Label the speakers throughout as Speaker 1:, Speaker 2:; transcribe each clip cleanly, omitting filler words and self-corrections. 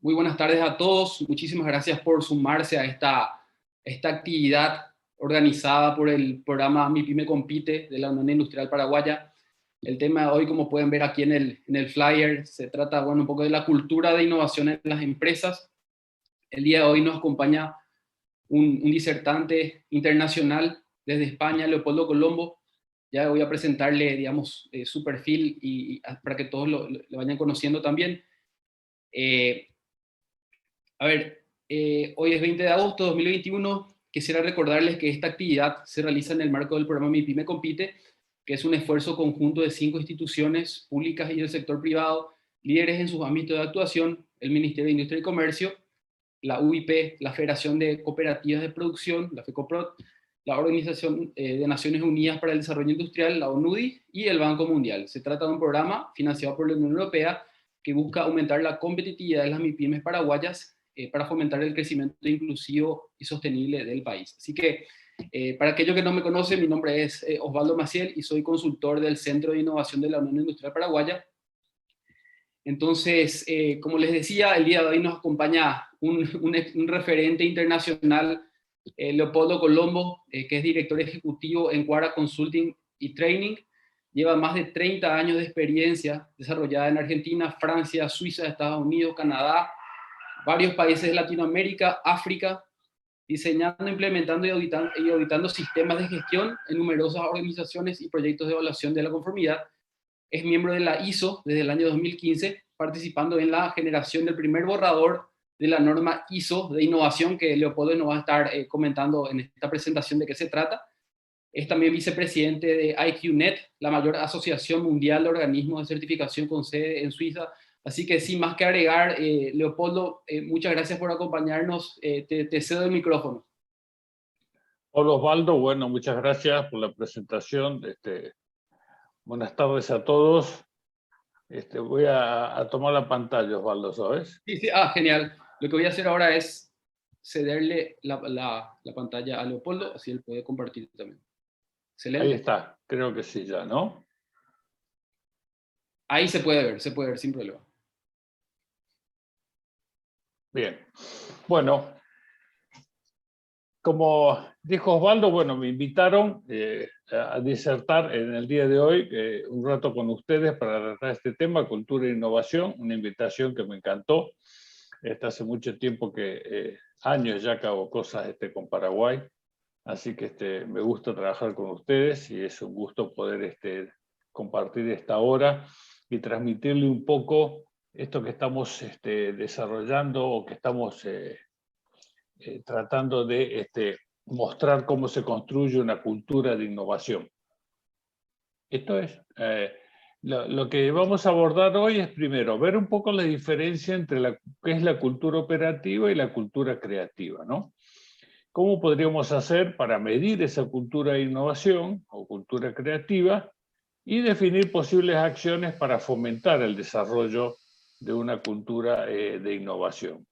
Speaker 1: Muy buenas tardes a todos. Muchísimas gracias por sumarse a esta actividad organizada por el programa Mi Pyme Compite de la Unión Industrial Paraguaya. El tema de hoy, como pueden ver aquí en el flyer, se trata un poco de la cultura de innovación en las empresas. El día de hoy nos acompaña un disertante internacional desde España, Leopoldo Colombo. Ya voy a presentarle, digamos, su perfil para que todos lo vayan conociendo también. Eh, Hoy es 20 de agosto de 2021. Quisiera recordarles que esta actividad se realiza en el marco del programa Mi Pyme Compite, que es un esfuerzo conjunto de 5 instituciones públicas y del sector privado, líderes en sus ámbitos de actuación: el Ministerio de Industria y Comercio, la UIP, la Federación de Cooperativas de Producción, la FECOPROD, la Organización de Naciones Unidas para el Desarrollo Industrial, la ONUDI, y el Banco Mundial. Se trata de un programa financiado por la Unión Europea que busca aumentar la competitividad de las MIPYMES paraguayas para fomentar el crecimiento inclusivo y sostenible del país. Así que, para aquellos que no me conocen, mi nombre es Osvaldo Maciel y soy consultor del Centro de Innovación de la Unión Industrial Paraguaya. Entonces, como les decía, el día de hoy nos acompaña un referente internacional, Leopoldo Colombo, que es director ejecutivo en Quara Consulting y Training. Lleva más de 30 años de experiencia desarrollada en Argentina, Francia, Suiza, Estados Unidos, Canadá, varios países de Latinoamérica, África, diseñando, implementando y auditando sistemas de gestión en numerosas organizaciones y proyectos de evaluación de la conformidad. Es miembro de la ISO desde el año 2015, participando en la generación del primer borrador de la norma ISO de innovación, que Leopoldo nos va a estar comentando en esta presentación de qué se trata. Es también vicepresidente de IQNet, la mayor asociación mundial de organismos de certificación con sede en Suiza. Así que sin más que agregar, Leopoldo, muchas gracias por acompañarnos. Te cedo el micrófono.
Speaker 2: Hola Osvaldo, bueno, muchas gracias por la presentación. Buenas tardes a todos. Voy a tomar la pantalla, Osvaldo, ¿sabes?
Speaker 1: Sí, sí, genial. Lo que voy a hacer ahora es cederle la pantalla a Leopoldo, así él puede compartir también.
Speaker 2: Ahí
Speaker 1: Excelente.
Speaker 2: está, creo que sí ya, ¿no?
Speaker 1: Ahí se puede ver sin problema.
Speaker 2: Bien. Bueno, como dijo Osvaldo, bueno, me invitaron a disertar en el día de hoy un rato con ustedes para tratar este tema, cultura e innovación, una invitación que me encantó. Hace mucho tiempo años ya que hago cosas con Paraguay, así que me gusta trabajar con ustedes y es un gusto poder compartir esta hora y transmitirle un poco esto que estamos desarrollando o que estamos tratando de mostrar cómo se construye una cultura de innovación. Esto es, lo que vamos a abordar hoy es primero ver un poco la diferencia entre qué es la cultura operativa y la cultura creativa, ¿no? ¿Cómo podríamos hacer para medir esa cultura de innovación o cultura creativa y definir posibles acciones para fomentar el desarrollo de una cultura de innovación?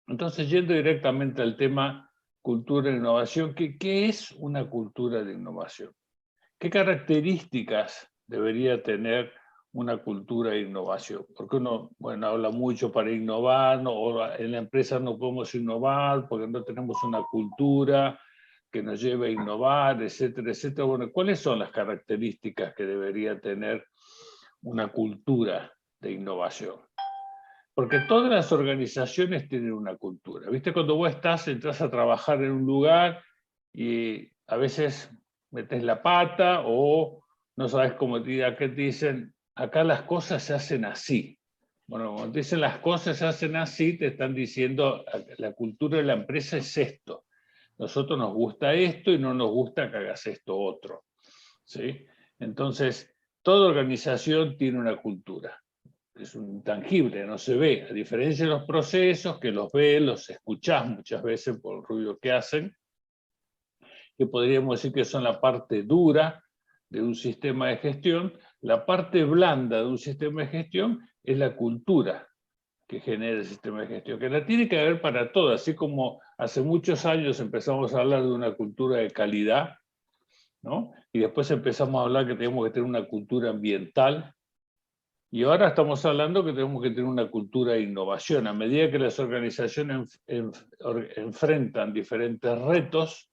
Speaker 2: Entonces, yendo directamente al tema cultura de innovación, ¿qué es una cultura de innovación? ¿Qué características debería tener una cultura de innovación? Porque uno, bueno, habla mucho para innovar, ¿no? O en la empresa no podemos innovar porque no tenemos una cultura que nos lleve a innovar, etcétera, etcétera. Bueno, ¿cuáles son las características que debería tener una cultura de innovación? Porque todas las organizaciones tienen una cultura. ¿Viste? Cuando vos entras a trabajar en un lugar y a veces metes la pata o no sabes cómo qué te dicen, acá las cosas se hacen así. Bueno, cuando te dicen las cosas se hacen así, te están diciendo, la cultura de la empresa es esto. Nosotros nos gusta esto y no nos gusta que hagas esto otro. ¿Sí? Entonces, toda organización tiene una cultura. Es un intangible, no se ve, a diferencia de los procesos que los ves, los escuchás muchas veces por el ruido que hacen, que podríamos decir que son la parte dura de un sistema de gestión. La parte blanda de un sistema de gestión es la cultura que genera el sistema de gestión, que la tiene que haber para todo, así como hace muchos años empezamos a hablar de una cultura de calidad, ¿no? Y después empezamos a hablar que tenemos que tener una cultura ambiental, Y ahora estamos hablando que tenemos que tener una cultura de innovación. A medida que las organizaciones enfrentan diferentes retos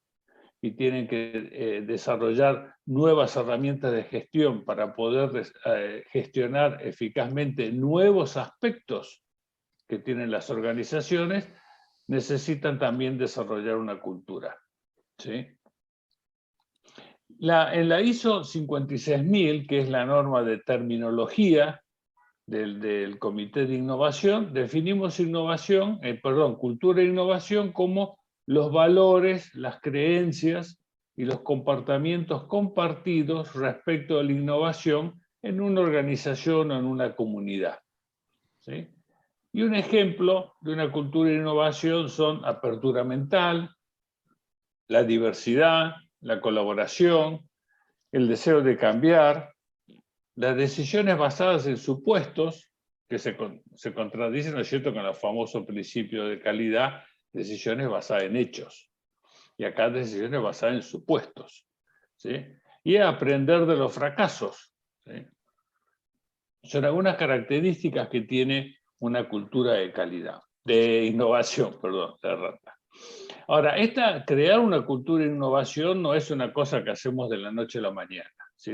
Speaker 2: y tienen que desarrollar nuevas herramientas de gestión para poder gestionar eficazmente nuevos aspectos que tienen las organizaciones, necesitan también desarrollar una cultura. ¿Sí? En la ISO 56000, que es la norma de terminología del Comité de Innovación, definimos cultura e innovación como los valores, las creencias y los comportamientos compartidos respecto a la innovación en una organización o en una comunidad. ¿Sí? Y un ejemplo de una cultura de innovación son apertura mental, la diversidad, la colaboración, el deseo de cambiar, las decisiones basadas en supuestos, que se contradicen, ¿no es cierto?, con el famoso principio de calidad, decisiones basadas en hechos. Y acá decisiones basadas en supuestos. ¿Sí? Y aprender de los fracasos. ¿Sí? Son algunas características que tiene una cultura de calidad, de innovación, perdón, de rata. Ahora, crear una cultura de innovación no es una cosa que hacemos de la noche a la mañana. ¿Sí?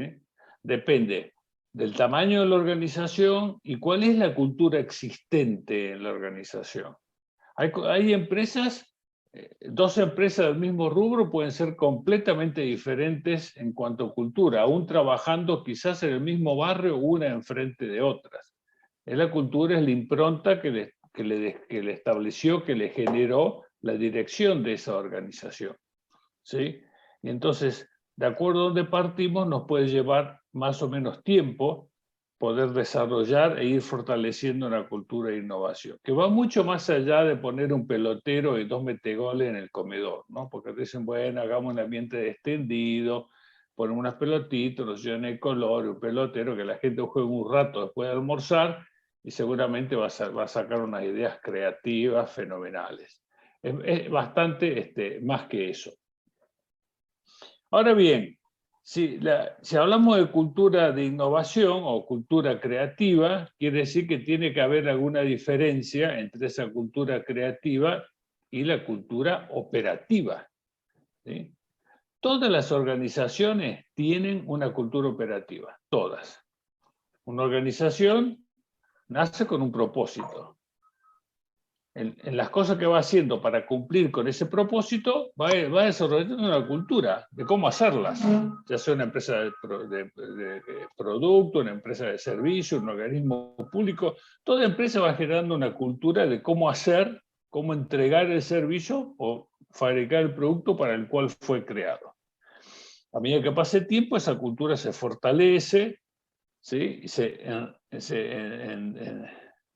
Speaker 2: Depende del tamaño de la organización y cuál es la cultura existente en la organización. Hay empresas, dos empresas del mismo rubro pueden ser completamente diferentes en cuanto a cultura, aún trabajando quizás en el mismo barrio, una enfrente de otras. La cultura es la impronta que le estableció, que le generó la dirección de esa organización. ¿Sí? Y entonces, de acuerdo a donde partimos, nos puede llevar más o menos tiempo poder desarrollar e ir fortaleciendo una cultura de innovación, que va mucho más allá de poner un pelotero y 2 metegoles en el comedor, ¿no? Porque dicen, bueno, hagamos un ambiente extendido, ponemos unas pelotitas, nos llenan el color, un pelotero, que la gente juegue un rato después de almorzar y seguramente va a sacar unas ideas creativas fenomenales. Es bastante más que eso. Ahora bien, si hablamos de cultura de innovación o cultura creativa, quiere decir que tiene que haber alguna diferencia entre esa cultura creativa y la cultura operativa. ¿Sí? Todas las organizaciones tienen una cultura operativa, todas. Una organización nace con un propósito. En las cosas que va haciendo para cumplir con ese propósito, va desarrollando una cultura de cómo hacerlas, ya sea una empresa de producto, una empresa de servicio, un organismo público. Toda empresa va generando una cultura de cómo hacer, cómo entregar el servicio o fabricar el producto para el cual fue creado. A medida que pase el tiempo, esa cultura se fortalece, ¿sí?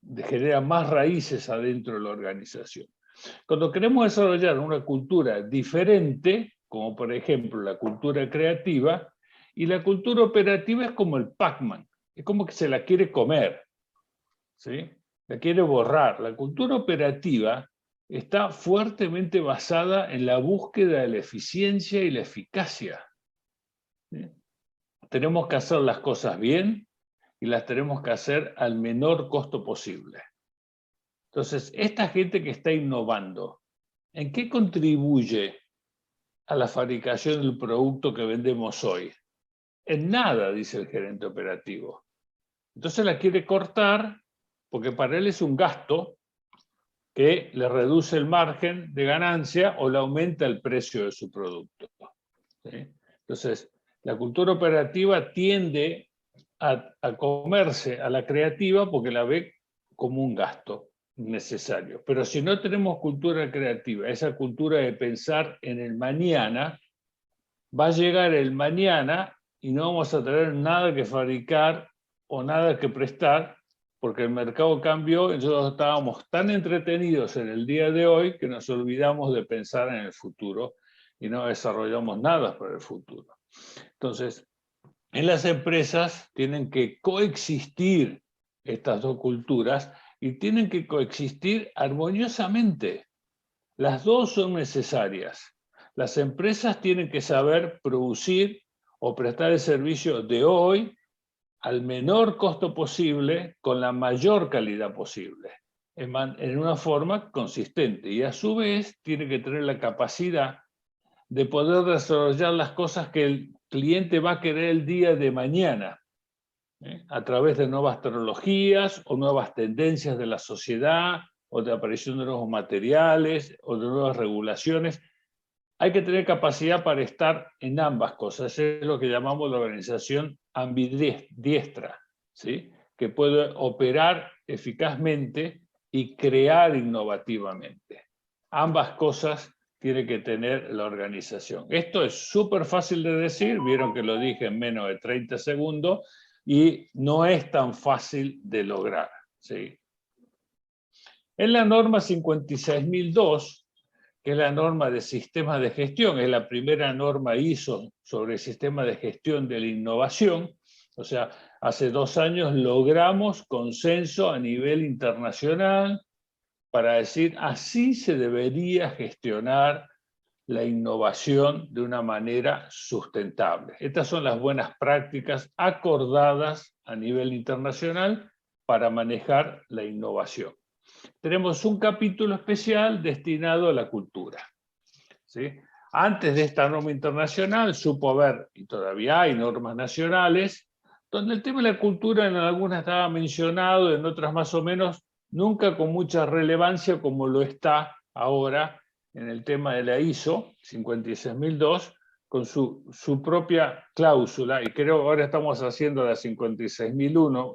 Speaker 2: Y genera más raíces adentro de la organización. Cuando queremos desarrollar una cultura diferente, como por ejemplo la cultura creativa, y la cultura operativa es como el Pac-Man, es como que se la quiere comer, ¿sí? La quiere borrar. La cultura operativa está fuertemente basada en la búsqueda de la eficiencia y la eficacia. ¿Sí? Tenemos que hacer las cosas bien y las tenemos que hacer al menor costo posible. Entonces, esta gente que está innovando, ¿en qué contribuye a la fabricación del producto que vendemos hoy? En nada, dice el gerente operativo. Entonces la quiere cortar porque para él es un gasto que le reduce el margen de ganancia o le aumenta el precio de su producto. ¿Sí? Entonces, la cultura operativa tiende a comerse a la creativa porque la ve como un gasto necesario. Pero si no tenemos cultura creativa, esa cultura de pensar en el mañana, va a llegar el mañana y no vamos a tener nada que fabricar o nada que prestar, porque el mercado cambió y nosotros estábamos tan entretenidos en el día de hoy que nos olvidamos de pensar en el futuro y no desarrollamos nada para el futuro. Entonces, en las empresas tienen que coexistir estas dos culturas y tienen que coexistir armoniosamente. Las dos son necesarias. Las empresas tienen que saber producir o prestar el servicio de hoy al menor costo posible con la mayor calidad posible, en una forma consistente. Y a su vez tiene que tener la capacidad de poder desarrollar las cosas que el cliente va a querer el día de mañana, a través de nuevas tecnologías o nuevas tendencias de la sociedad, o de aparición de nuevos materiales, o de nuevas regulaciones. Hay que tener capacidad para estar en ambas cosas. Es lo que llamamos la organización ambidiestra, ¿sí? Que puede operar eficazmente y crear innovativamente. Ambas cosas tiene que tener la organización. Esto es súper fácil de decir, vieron que lo dije en menos de 30 segundos, y no es tan fácil de lograr, ¿sí? En la norma 56002, que es la norma de sistemas de gestión, es la primera norma ISO sobre el sistema de gestión de la innovación. O sea, hace 2 años logramos consenso a nivel internacional para decir así se debería gestionar la innovación de una manera sustentable. Estas son las buenas prácticas acordadas a nivel internacional para manejar la innovación. Tenemos un capítulo especial destinado a la cultura, ¿sí? Antes de esta norma internacional supo haber, y todavía hay normas nacionales, donde el tema de la cultura en algunas estaba mencionado, en otras más o menos, nunca con mucha relevancia como lo está ahora en el tema de la ISO 56002, con su propia cláusula, y creo que ahora estamos haciendo la 56001,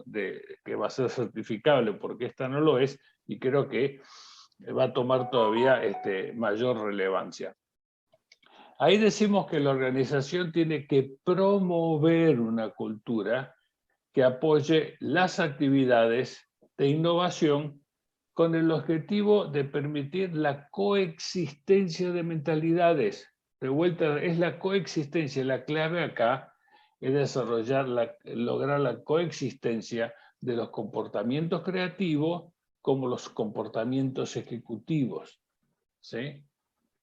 Speaker 2: que va a ser certificable porque esta no lo es, y creo que va a tomar todavía mayor relevancia. Ahí decimos que la organización tiene que promover una cultura que apoye las actividades de innovación con el objetivo de permitir la coexistencia de mentalidades. De vuelta, es la coexistencia. La clave acá es lograr la coexistencia de los comportamientos creativos como los comportamientos ejecutivos, ¿sí?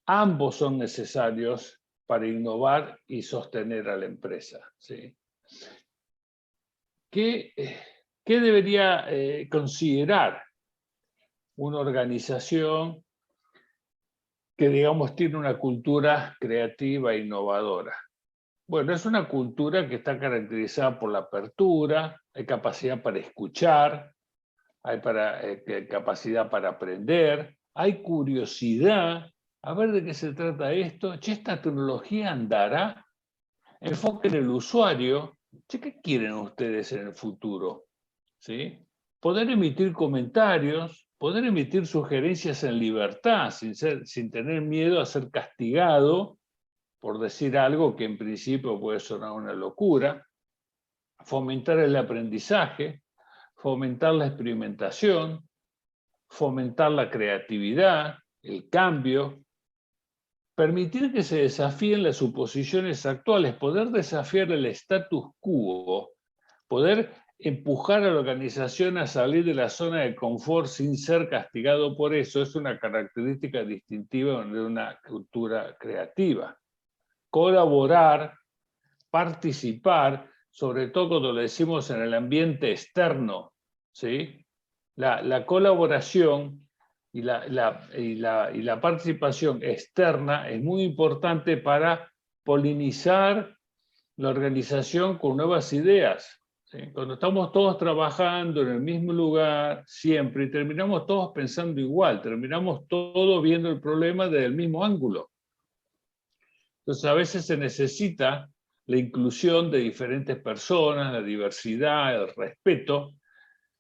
Speaker 2: Ambos son necesarios para innovar y sostener a la empresa, ¿sí? ¿Qué debería considerar una organización que, digamos, tiene una cultura creativa e innovadora? Bueno, es una cultura que está caracterizada por la apertura, hay capacidad para escuchar, hay capacidad para aprender, hay curiosidad, a ver de qué se trata esto, che, esta tecnología andará, enfoque en el usuario, che, ¿qué quieren ustedes en el futuro? ¿Sí? Poder emitir comentarios, poder emitir sugerencias en libertad, sin tener miedo a ser castigado por decir algo que en principio puede sonar una locura, fomentar el aprendizaje, fomentar la experimentación, fomentar la creatividad, el cambio, permitir que se desafíen las suposiciones actuales, poder desafiar el status quo, poder empujar a la organización a salir de la zona de confort sin ser castigado por eso, es una característica distintiva de una cultura creativa. Colaborar, participar, sobre todo cuando lo decimos en el ambiente externo, ¿sí? La colaboración y la participación externa es muy importante para polinizar la organización con nuevas ideas, ¿sí? Cuando estamos todos trabajando en el mismo lugar, siempre, y terminamos todos pensando igual, terminamos todos viendo el problema desde el mismo ángulo. Entonces, a veces se necesita la inclusión de diferentes personas, la diversidad, el respeto,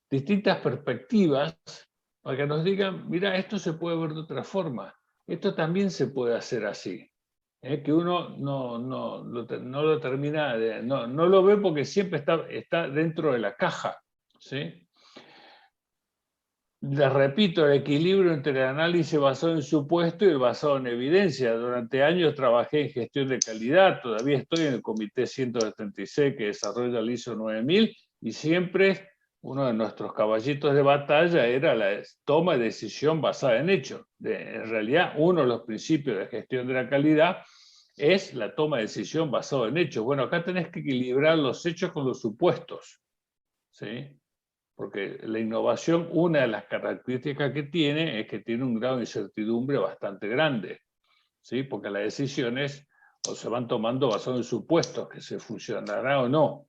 Speaker 2: distintas perspectivas, para que nos digan, mira, esto se puede ver de otra forma, esto también se puede hacer así. Que uno no lo termina, no lo ve porque siempre está dentro de la caja, ¿sí? Les repito, el equilibrio entre el análisis basado en supuesto y el basado en evidencia. Durante años trabajé en gestión de calidad, todavía estoy en el Comité 176 que desarrolla el ISO 9000, y siempre uno de nuestros caballitos de batalla era la toma de decisión basada en hechos. En realidad, uno de los principios de gestión de la calidad es la toma de decisión basada en hechos. Bueno, acá tenés que equilibrar los hechos con los supuestos, ¿sí? Porque la innovación, una de las características que tiene es que tiene un grado de incertidumbre bastante grande, ¿sí? Porque las decisiones o se van tomando basadas en supuestos que se funcionará o no.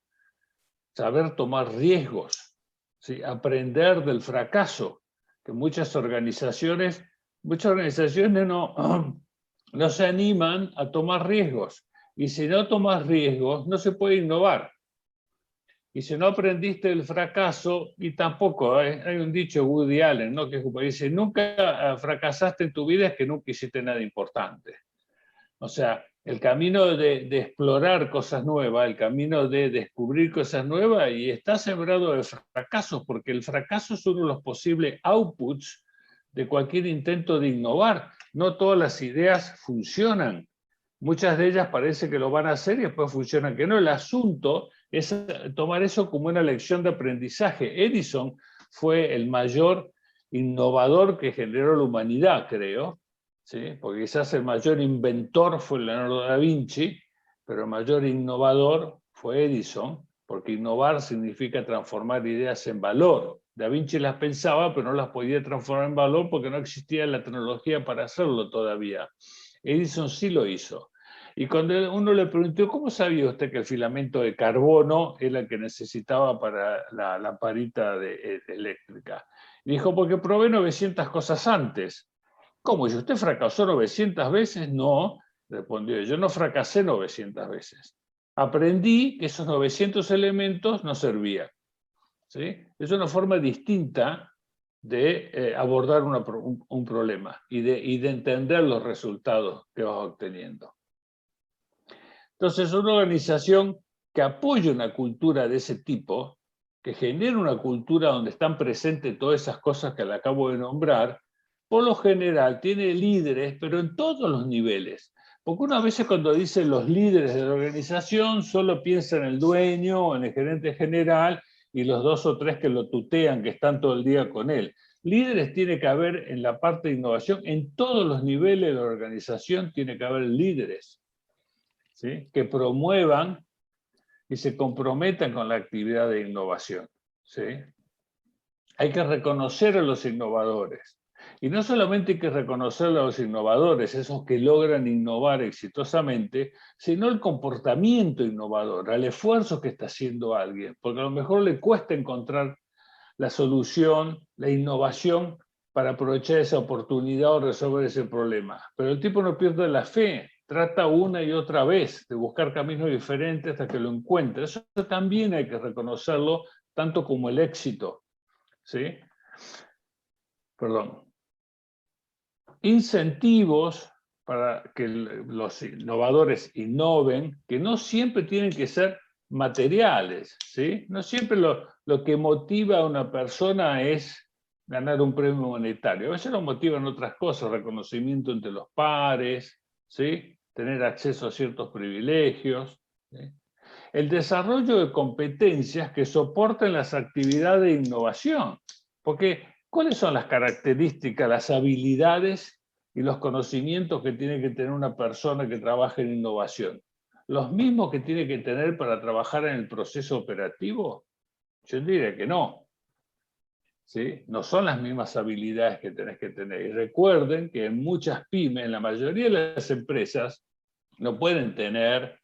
Speaker 2: Saber tomar riesgos, ¿sí? Aprender del fracaso, que muchas organizaciones no se animan a tomar riesgos. Y si no tomas riesgos, no se puede innovar. Y si no aprendiste del fracaso, y tampoco, hay un dicho Woody Allen, ¿no? Que dice, nunca fracasaste en tu vida, es que nunca hiciste nada importante. O sea, el camino de explorar cosas nuevas, el camino de descubrir cosas nuevas, y está sembrado de fracasos, porque el fracaso es uno de los posibles outputs de cualquier intento de innovar. No todas las ideas funcionan. Muchas de ellas parece que lo van a hacer y después funcionan que no. El asunto es tomar eso como una lección de aprendizaje. Edison fue el mayor innovador que generó la humanidad, creo, ¿sí? Porque quizás el mayor inventor fue Leonardo da Vinci, pero el mayor innovador fue Edison, porque innovar significa transformar ideas en valor. Da Vinci las pensaba, pero no las podía transformar en valor porque no existía la tecnología para hacerlo todavía. Edison sí lo hizo. Y cuando uno le preguntó, ¿cómo sabía usted que el filamento de carbono era el que necesitaba para la lamparita eléctrica? Y dijo, porque probé 900 cosas antes. ¿Cómo? ¿Y usted fracasó 900 veces? No, respondió, yo no fracasé 900 veces. Aprendí que esos 900 elementos no servían, ¿sí? Es una forma distinta de abordar un problema y de entender los resultados que vas obteniendo. Entonces, una organización que apoye una cultura de ese tipo, que genere una cultura donde están presentes todas esas cosas que le acabo de nombrar, por lo general tiene líderes, pero en todos los niveles. Porque una vez cuando dicen los líderes de la organización, solo piensa en el dueño o en el gerente general y los 2 o 3 que lo tutean, que están todo el día con él. Líderes tiene que haber en la parte de innovación, en todos los niveles de la organización tiene que haber líderes, ¿sí? Que promuevan y se comprometan con la actividad de innovación, ¿sí? Hay que reconocer a los innovadores. Y no solamente hay que reconocer a los innovadores, esos que logran innovar exitosamente, sino el comportamiento innovador, el esfuerzo que está haciendo alguien, porque a lo mejor le cuesta encontrar la solución, la innovación para aprovechar esa oportunidad o resolver ese problema. Pero el tipo no pierde la fe, trata una y otra vez de buscar caminos diferentes hasta que lo encuentre. Eso también hay que reconocerlo, tanto como el éxito, ¿sí? Perdón. Incentivos para que los innovadores innoven, que no siempre tienen que ser materiales, ¿sí? No siempre lo que motiva a una persona es ganar un premio monetario. A veces lo motivan otras cosas, reconocimiento entre los pares, ¿sí? Tener acceso a ciertos privilegios, ¿sí? El desarrollo de competencias que soporten las actividades de innovación. Porque, ¿cuáles son las características, las habilidades y los conocimientos que tiene que tener una persona que trabaja en innovación? ¿Los mismos que tiene que tener para trabajar en el proceso operativo? Yo diría que no, ¿sí? No son las mismas habilidades que tenés que tener. Y recuerden que en muchas pymes, en la mayoría de las empresas, no pueden tener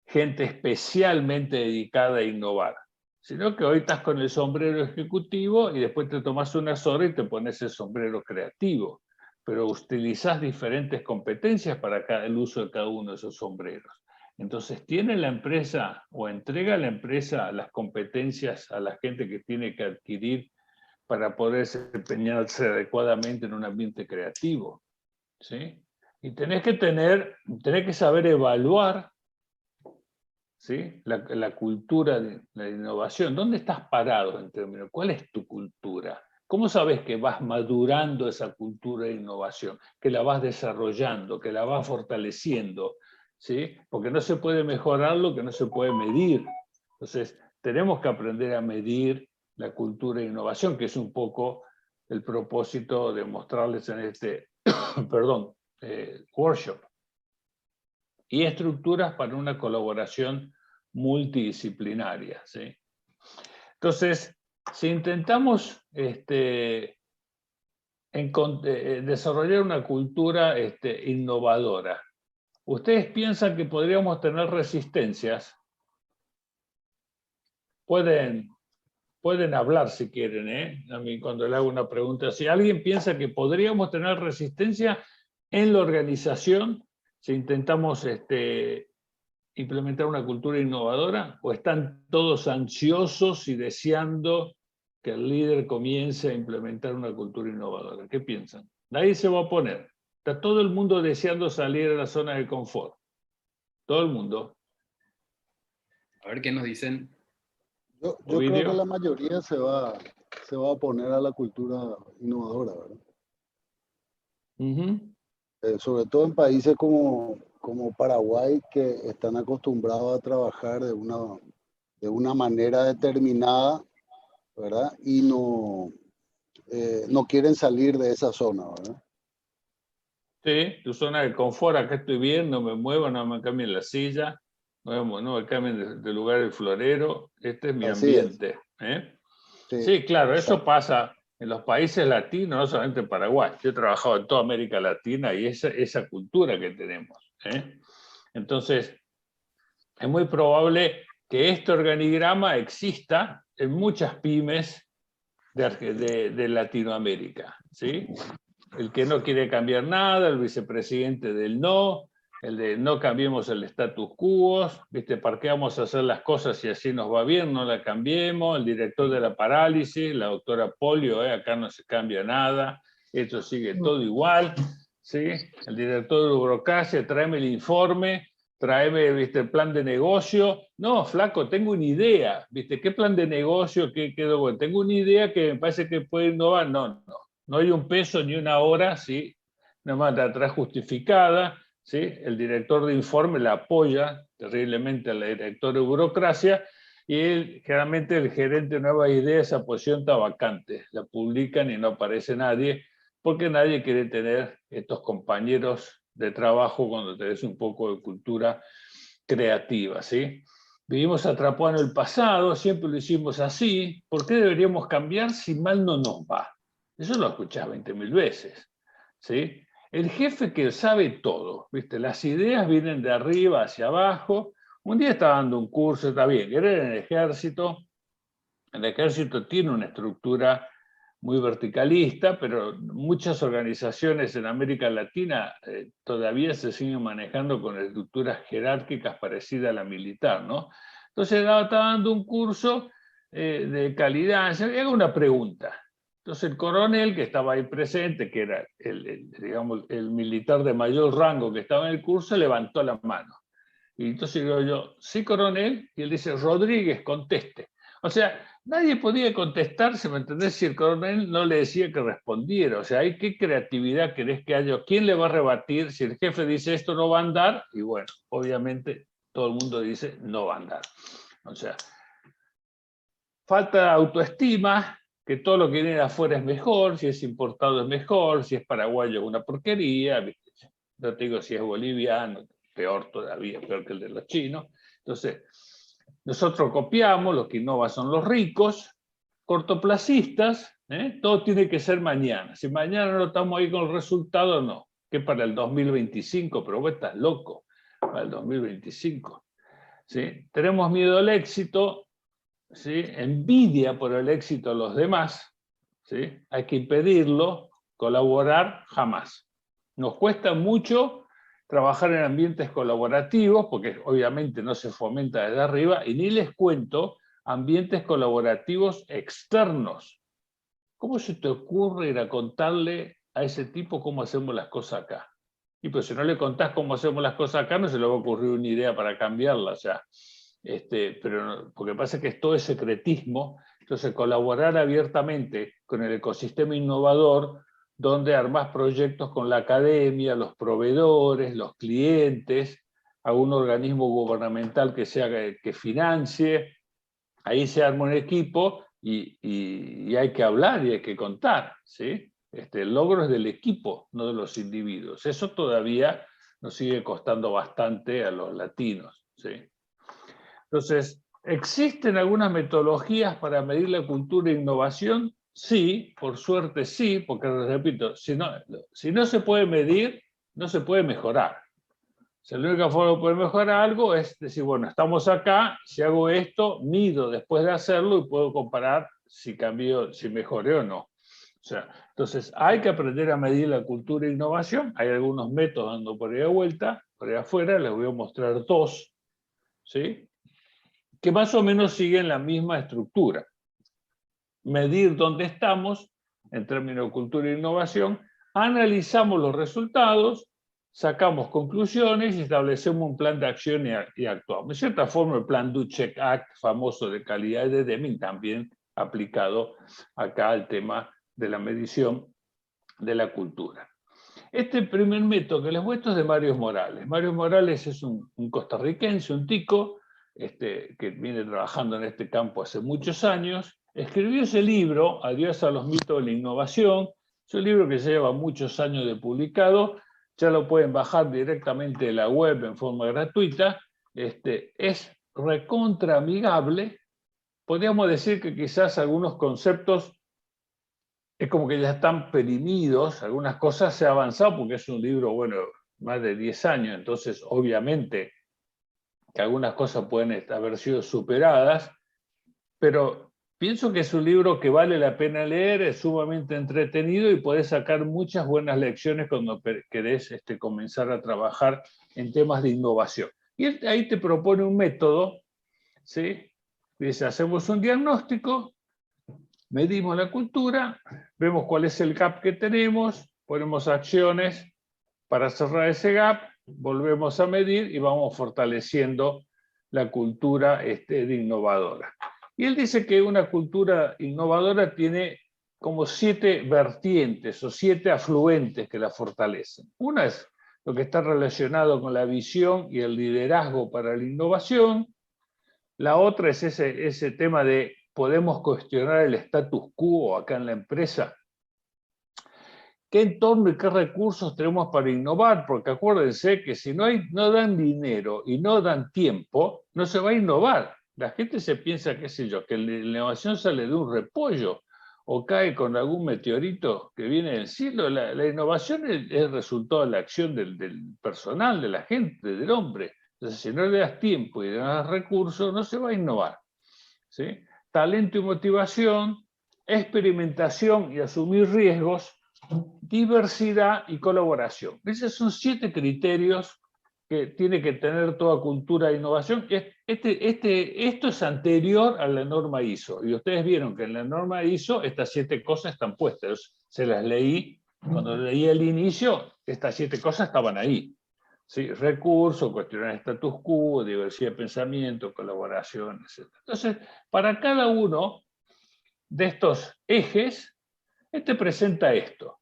Speaker 2: gente especialmente dedicada a innovar, sino que hoy estás con el sombrero ejecutivo y después te tomas unas horas y te pones el sombrero creativo, pero utilizas diferentes competencias para el uso de cada uno de esos sombreros. Entonces, ¿tiene la empresa o entrega la empresa las competencias a la gente que tiene que adquirir para poder desempeñarse adecuadamente en un ambiente creativo? ¿Sí? Y tenés que saber evaluar, ¿sí? La cultura de la innovación. ¿Dónde estás parado en términos? ¿Cuál es tu cultura? ¿Cómo sabes que vas madurando esa cultura de innovación? Que la vas desarrollando, que la vas fortaleciendo, ¿sí? Porque no se puede mejorar lo que no se puede medir. Entonces, tenemos que aprender a medir la cultura de innovación, que es un poco el propósito de mostrarles en este perdón, workshop. Y estructuras para una colaboración multidisciplinaria, ¿sí? Entonces, si intentamos desarrollar una cultura innovadora, ¿ustedes piensan que podríamos tener resistencias? Pueden hablar si quieren, ¿eh? A mí cuando le hago una pregunta, si alguien piensa que podríamos tener resistencia en la organización si intentamos implementar una cultura innovadora, o están todos ansiosos y deseando que el líder comience a implementar una cultura innovadora. ¿Qué piensan? Nadie se va a oponer. Está todo el mundo deseando salir de la zona de confort. Todo el mundo.
Speaker 1: A ver qué nos dicen.
Speaker 3: Yo creo que la mayoría se va a oponer a la cultura innovadora, ¿verdad? Sobre todo en países como Paraguay, que están acostumbrados a trabajar de una manera determinada, ¿verdad? Y no quieren salir de esa zona, ¿verdad?
Speaker 2: Sí, tu zona de confort, acá estoy bien, no me muevo, no me cambien la silla, no me cambien de lugar el florero, este es mi ambiente. Sí, claro, eso pasa en los países latinos, no solamente en Paraguay. Yo he trabajado en toda América Latina y esa cultura que tenemos. Entonces, es muy probable que este organigrama exista en muchas pymes de Latinoamérica, ¿sí? El que no quiere cambiar nada, el vicepresidente del no, el de no cambiemos el status quo, parqueamos a hacer las cosas y así nos va bien, no la cambiemos, el director de la parálisis, la doctora Polio, acá no se cambia nada, esto sigue todo igual, ¿sí? El director de burocracia, tráeme el informe, tráeme el plan de negocio. No, flaco, tengo una idea, ¿qué plan de negocio? Tengo una idea que me parece que puede innovar. No hay un peso ni una hora, ¿sí? Nada más la trae justificada, ¿sí? El director de informe la apoya terriblemente al director de burocracia y generalmente el gerente de Nueva Idea, esa posición está vacante. La publican y no aparece nadie porque nadie quiere tener estos compañeros de trabajo cuando tenés un poco de cultura creativa, ¿sí? Vivimos atrapados en el pasado, siempre lo hicimos así. ¿Por qué deberíamos cambiar si mal no nos va? Eso lo escuchás 20.000 veces, ¿sí? El jefe que sabe todo, ¿viste? Las ideas vienen de arriba hacia abajo. Un día estaba dando un curso, está bien, era en el ejército. El ejército tiene una estructura muy verticalista, pero muchas organizaciones en América Latina todavía se siguen manejando con estructuras jerárquicas parecidas a la militar, ¿no? Entonces estaba dando un curso de calidad. Y hago una pregunta. Entonces el coronel que estaba ahí presente, que era digamos, el militar de mayor rango que estaba en el curso, levantó la mano. Y entonces digo yo, sí, coronel, y él dice, Rodríguez, conteste. O sea, nadie podía contestarse, ¿me entendés? Si el coronel no le decía que respondiera. O sea, ¿qué creatividad querés que haya? ¿Quién le va a rebatir si el jefe dice esto no va a andar? Y bueno, obviamente todo el mundo dice no va a andar. O sea, falta de autoestima, que todo lo que viene de afuera es mejor, si es importado es mejor, si es paraguayo es una porquería, ¿viste? No te digo si es boliviano, peor todavía, peor que el de los chinos. Entonces, nosotros copiamos, los que innovan son los ricos, cortoplacistas, todo tiene que ser mañana. Si mañana no estamos ahí con el resultado, no. Que para el 2025, pero vos estás loco, para el 2025. ¿Sí? Tenemos miedo al éxito, ¿sí? Envidia por el éxito de los demás, ¿sí? Hay que impedirlo, colaborar jamás. Nos cuesta mucho trabajar en ambientes colaborativos, porque obviamente no se fomenta desde arriba, y ni les cuento ambientes colaborativos externos. ¿Cómo se te ocurre ir a contarle a ese tipo cómo hacemos las cosas acá? Y pues si no le contás cómo hacemos las cosas acá, no se le va a ocurrir una idea para cambiarla. O sea, pero porque pasa que es todo ese secretismo. Entonces, colaborar abiertamente con el ecosistema innovador, donde armás proyectos con la academia, los proveedores, los clientes, algún organismo gubernamental que financie, ahí se arma un equipo y hay que hablar y hay que contar, ¿sí? El logro es del equipo, no de los individuos. Eso todavía nos sigue costando bastante a los latinos, ¿sí? Entonces, ¿Existen algunas metodologías para medir la cultura de innovación? Sí, por suerte sí, porque repito, si no se puede medir, no se puede mejorar. O sea, la única forma de poder mejorar algo es decir, bueno, estamos acá, si hago esto, mido después de hacerlo y puedo comparar si cambió, si mejoré o no. O sea, entonces hay que aprender a medir la cultura de innovación. Hay algunos métodos dando por ahí a vuelta, por ahí afuera, les voy a mostrar dos, ¿sí? Que más o menos siguen la misma estructura. Medir dónde estamos en términos de cultura e innovación, analizamos los resultados, sacamos conclusiones y establecemos un plan de acción y actuamos. De cierta forma, el plan Do Check Act, famoso de calidad de Deming, también aplicado acá al tema de la medición de la cultura. Este primer método que les muestro es de Mario Morales. Mario Morales es un costarricense, un tico, que viene trabajando en este campo hace muchos años. Escribió ese libro, Adiós a los mitos de la innovación. Es un libro que lleva muchos años de publicado. Ya lo pueden bajar directamente de la web en forma gratuita. Es recontra amigable. Podríamos decir que quizás algunos conceptos es como que ya están perimidos, algunas cosas se han avanzado porque es un libro, bueno, más de 10 años, entonces obviamente que algunas cosas pueden haber sido superadas, pero pienso que es un libro que vale la pena leer, es sumamente entretenido y podés sacar muchas buenas lecciones cuando querés comenzar a trabajar en temas de innovación. Y ahí te propone un método, ¿sí? Dice, hacemos un diagnóstico, medimos la cultura, vemos cuál es el gap que tenemos, ponemos acciones para cerrar ese gap, volvemos a medir y vamos fortaleciendo la cultura de innovadora. Y él dice que una cultura innovadora tiene como 7 vertientes o 7 afluentes que la fortalecen. Una es lo que está relacionado con la visión y el liderazgo para la innovación. La otra es ese tema de podemos cuestionar el status quo acá en la empresa. ¿Qué entorno y qué recursos tenemos para innovar? Porque acuérdense que si no dan dinero y no dan tiempo, no se va a innovar. La gente se piensa, qué sé yo, que la innovación sale de un repollo o cae con algún meteorito que viene del cielo. La innovación es el resultado de la acción del personal, de la gente, del hombre. Entonces, si no le das tiempo y le das recursos, no se va a innovar, ¿sí? Talento y motivación, experimentación y asumir riesgos, diversidad y colaboración. Esos son 7 criterios que tiene que tener toda cultura de innovación. Esto es anterior a la norma ISO. Y ustedes vieron que en la norma ISO estas 7 cosas están puestas. Se las leí, cuando leí el inicio, estas 7 cosas estaban ahí. ¿Sí? Recursos, cuestionar el status quo, diversidad de pensamiento, colaboración, etc. Entonces, para cada uno de estos ejes, presenta esto.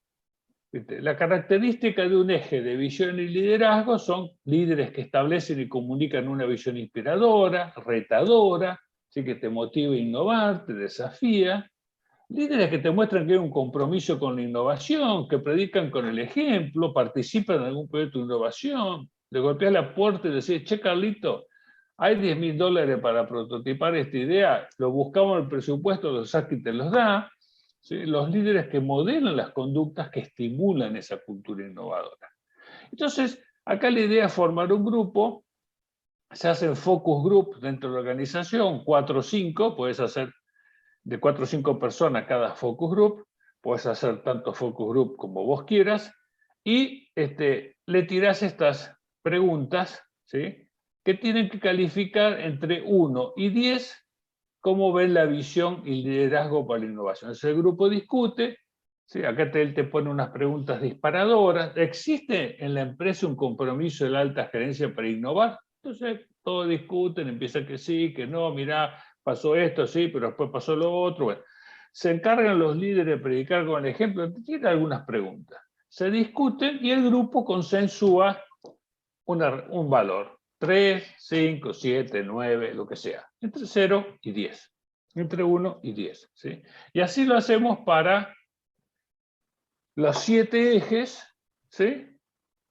Speaker 2: La característica de un eje de visión y liderazgo son líderes que establecen y comunican una visión inspiradora, retadora, ¿sí? Que te motiva a innovar, te desafía. Líderes que te muestran que hay un compromiso con la innovación, que predican con el ejemplo, participan en algún proyecto de innovación, le golpeas la puerta y decís, che Carlito, hay $10.000 para prototipar esta idea, lo buscamos en el presupuesto, los saca y te los da. ¿Sí? Los líderes que modelan las conductas que estimulan esa cultura innovadora. Entonces, acá la idea es formar un grupo, se hacen focus group dentro de la organización, 4 o 5, puedes hacer de 4 o 5 personas cada focus group, puedes hacer tanto focus group como vos quieras, y le tirás estas preguntas, ¿sí? Que tienen que calificar entre 1 y 10 cómo ven la visión y liderazgo para la innovación. Entonces el grupo discute, ¿sí? Acá él te pone unas preguntas disparadoras. ¿Existe en la empresa un compromiso de la alta gerencia para innovar? Entonces todos discuten, empieza que sí, que no, mirá, pasó esto, sí, pero después pasó lo otro. Bueno, se encargan los líderes de predicar con el ejemplo. Tiene algunas preguntas. Se discuten y el grupo consensúa un valor. 3, 5, 7, 9, lo que sea. Entre 0 y 10. Entre 1 y 10. ¿Sí? Y así lo hacemos para los 7 ejes. ¿Sí?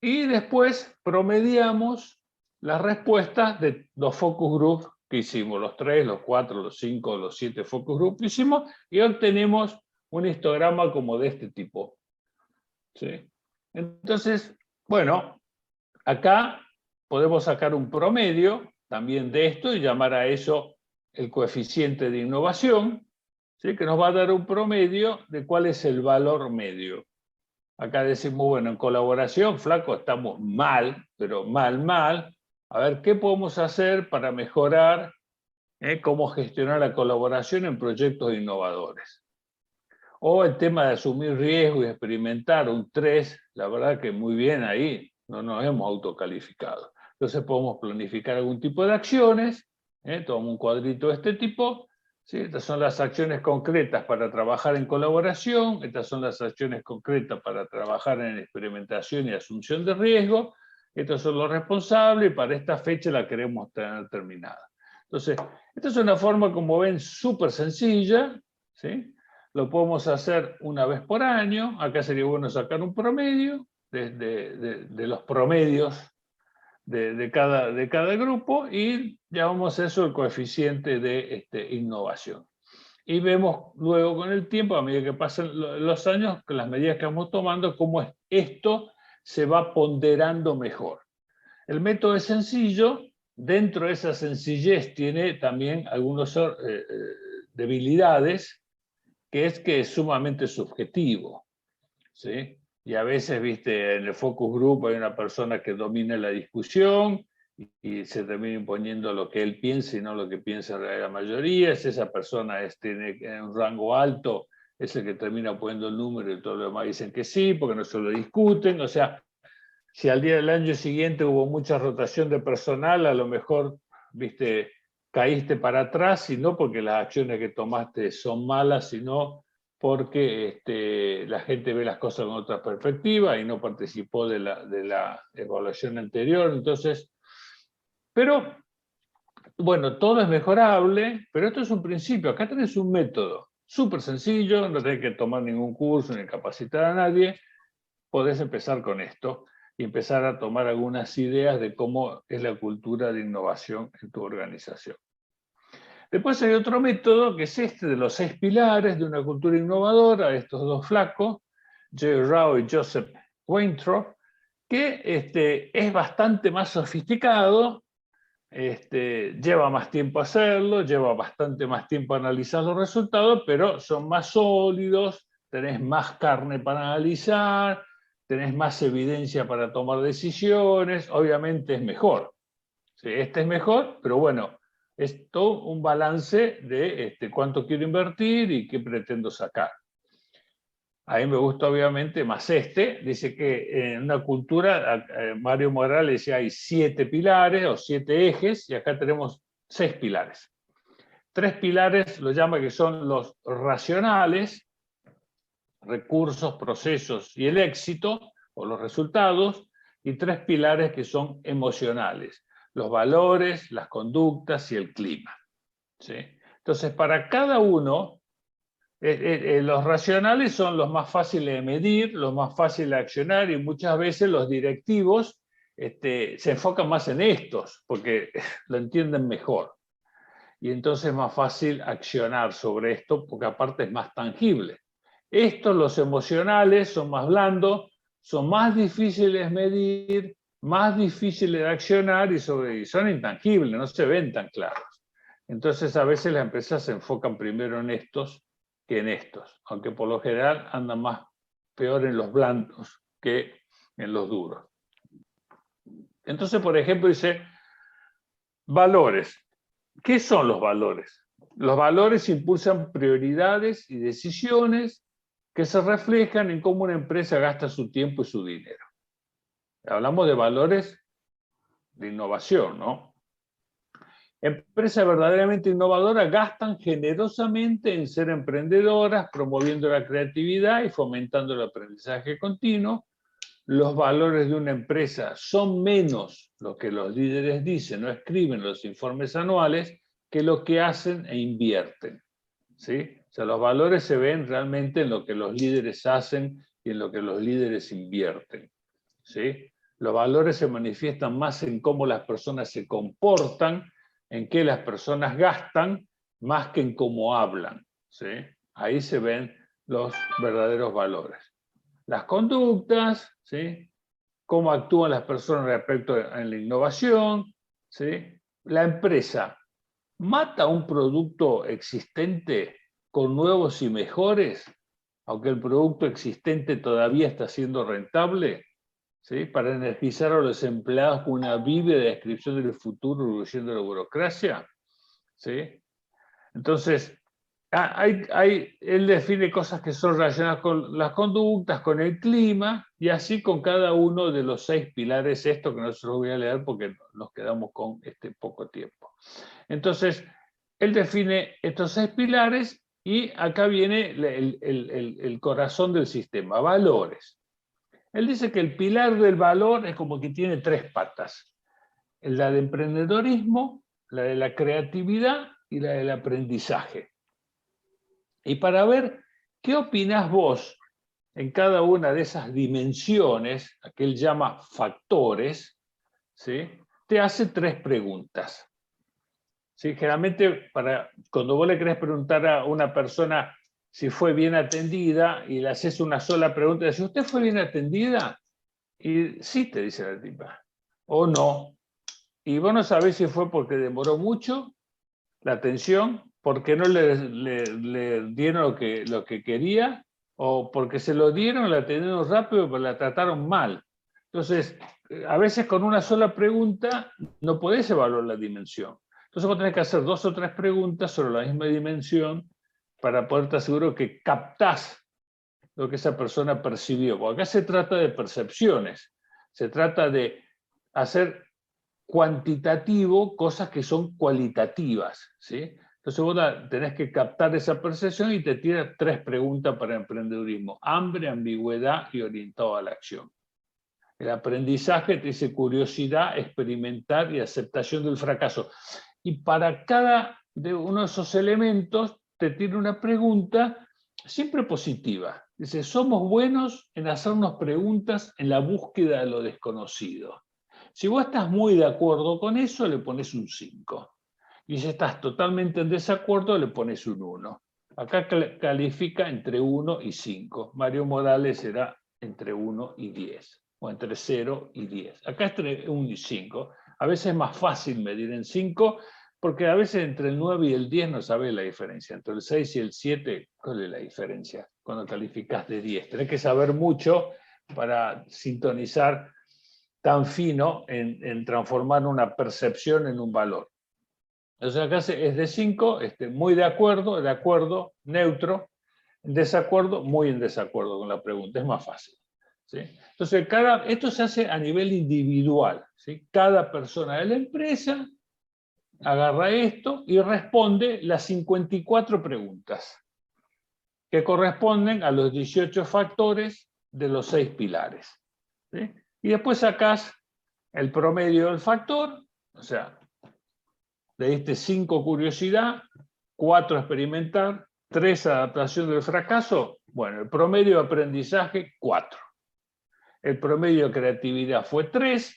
Speaker 2: Y después promediamos las respuestas de los focus groups ¿Qué hicimos? Los 3, los 4, los 5, los 7 focus group hicimos y obtenemos un histograma como de este tipo. ¿Sí? Entonces, bueno, acá podemos sacar un promedio también de esto y llamar a eso el coeficiente de innovación, ¿sí? Que nos va a dar un promedio de cuál es el valor medio. Acá decimos, bueno, en colaboración, flaco, estamos mal, pero mal. A ver, ¿qué podemos hacer para mejorar cómo gestionar la colaboración en proyectos innovadores? O el tema de asumir riesgo y experimentar un 3, la verdad que muy bien ahí, no nos hemos autocalificado. Entonces podemos planificar algún tipo de acciones, tomamos un cuadrito de este tipo, ¿sí? Estas son las acciones concretas para trabajar en colaboración, estas son las acciones concretas para trabajar en experimentación y asunción de riesgo, estos son los responsables y para esta fecha la queremos tener terminada. Entonces, esta es una forma, como ven, súper sencilla, ¿sí? Lo podemos hacer una vez por año. Acá sería bueno sacar un promedio de los promedios de cada grupo y llamamos eso el coeficiente de innovación. Y vemos luego con el tiempo, a medida que pasan los años, con las medidas que vamos tomando, cómo esto se va ponderando mejor. El método es sencillo. Dentro de esa sencillez tiene también algunas debilidades, que es sumamente subjetivo, ¿sí? Y a veces, viste, en el focus group hay una persona que domina la discusión y se termina imponiendo lo que él piensa y no lo que piensa la mayoría. Si esa persona tiene un rango alto, es el que termina poniendo el número y todos los demás dicen que sí, porque no se lo discuten. O sea, si al día del año siguiente hubo mucha rotación de personal, a lo mejor, viste, caíste para atrás, y no porque las acciones que tomaste son malas, sino porque la gente ve las cosas con otra perspectiva y no participó de la evaluación anterior. Entonces, pero, bueno, todo es mejorable, pero esto es un principio. Acá tenés un método súper sencillo, no tenés que tomar ningún curso ni capacitar a nadie, podés empezar con esto y empezar a tomar algunas ideas de cómo es la cultura de innovación en tu organización. Después hay otro método, que es este de los 6 pilares de una cultura innovadora, estos dos flacos, Jay Rao y Joseph Weintraub, que es bastante más sofisticado, lleva más tiempo hacerlo, lleva bastante más tiempo analizar los resultados, pero son más sólidos, tenés más carne para analizar, tenés más evidencia para tomar decisiones, obviamente es mejor. Sí, este es mejor, pero bueno, es todo un balance de cuánto quiero invertir y qué pretendo sacar. A mí me gusta obviamente más dice que en una cultura, Mario Morales decía, hay 7 pilares o 7 ejes, y acá tenemos 6 pilares. 3 pilares lo llama que son los racionales, recursos, procesos y el éxito, o los resultados, y 3 pilares que son emocionales, los valores, las conductas y el clima. ¿Sí? Entonces, para cada uno, los racionales son los más fáciles de medir, los más fáciles de accionar, y muchas veces los directivos se enfocan más en estos, porque lo entienden mejor. Y entonces es más fácil accionar sobre esto, porque aparte es más tangible. Estos, los emocionales, son más blandos, son más difíciles de medir, más difíciles de accionar y son intangibles, no se ven tan claros. Entonces a veces las empresas se enfocan primero en estos que en estos, aunque por lo general andan más peor en los blandos que en los duros. Entonces, por ejemplo, dice valores. ¿Qué son los valores? Los valores impulsan prioridades y decisiones que se reflejan en cómo una empresa gasta su tiempo y su dinero. Hablamos de valores de innovación, ¿no? Empresas verdaderamente innovadoras gastan generosamente en ser emprendedoras, promoviendo la creatividad y fomentando el aprendizaje continuo. Los valores de una empresa son menos lo que los líderes dicen o escriben en los informes anuales que lo que hacen e invierten. ¿Sí? O sea, los valores se ven realmente en lo que los líderes hacen y en lo que los líderes invierten. ¿Sí? Los valores se manifiestan más en cómo las personas se comportan en qué las personas gastan más que en cómo hablan, ¿sí? Ahí se ven los verdaderos valores. Las conductas, ¿sí? Cómo actúan las personas respecto a la innovación, ¿sí? La empresa mata un producto existente con nuevos y mejores, aunque el producto existente todavía está siendo rentable, ¿sí? Para energizar a los empleados con una vívida descripción del futuro reduciendo la burocracia, ¿sí? Entonces, él define cosas que son relacionadas con las conductas, con el clima, y así con cada uno de los 6 pilares, esto que no se los voy a leer porque nos quedamos con poco tiempo. Entonces, él define estos 6 pilares y acá viene el corazón del sistema, valores. Él dice que el pilar del valor es como que tiene 3 patas. La de emprendedorismo, la de la creatividad y la del aprendizaje. Y para ver qué opinás vos en cada una de esas dimensiones, que él llama factores, ¿sí? Te hace 3 preguntas. ¿Sí? Generalmente, cuando vos le querés preguntar a una persona si fue bien atendida y le haces una sola pregunta, dice, ¿usted fue bien atendida? Y sí, te dice la tipa, o no. Y vos no sabés si fue porque demoró mucho la atención, porque no le dieron lo que quería, o porque se lo dieron, la atendieron rápido, pero la trataron mal. Entonces, a veces con una sola pregunta no podés evaluar la dimensión. Entonces vos tenés que hacer 2 o 3 preguntas sobre la misma dimensión para poder estar seguro que captás lo que esa persona percibió. Porque acá se trata de percepciones, se trata de hacer cuantitativo cosas que son cualitativas, ¿sí? Entonces vos tenés que captar esa percepción y te tiras 3 preguntas para emprendedurismo: hambre, ambigüedad y orientado a la acción. El aprendizaje te dice curiosidad, experimentar y aceptación del fracaso. Y para cada uno de esos elementos te tiene una pregunta siempre positiva. Dice, somos buenos en hacernos preguntas en la búsqueda de lo desconocido. Si vos estás muy de acuerdo con eso, le pones un 5. Y si estás totalmente en desacuerdo, le pones un 1. Acá califica entre 1 y 5. Mario Morales será entre 1 y 10. O entre 0 y 10. Acá es entre 1 y 5. A veces es más fácil medir en 5, porque a veces entre el 9 y el 10 no sabes la diferencia. Entre el 6 y el 7, ¿cuál es la diferencia? Cuando calificás de 10. Tenés que saber mucho para sintonizar tan fino en transformar una percepción en un valor. Entonces acá es de 5, muy de acuerdo, neutro, en desacuerdo, muy en desacuerdo con la pregunta, es más fácil, ¿sí? Entonces esto se hace a nivel individual, ¿sí? Cada persona de la empresa agarra esto y responde las 54 preguntas que corresponden a los 18 factores de los 6 pilares, ¿sí? Y después sacás el promedio del factor, o sea, le diste 5 curiosidad, 4 experimentar, 3 adaptación del fracaso. Bueno, el promedio de aprendizaje, 4. El promedio de creatividad fue 3,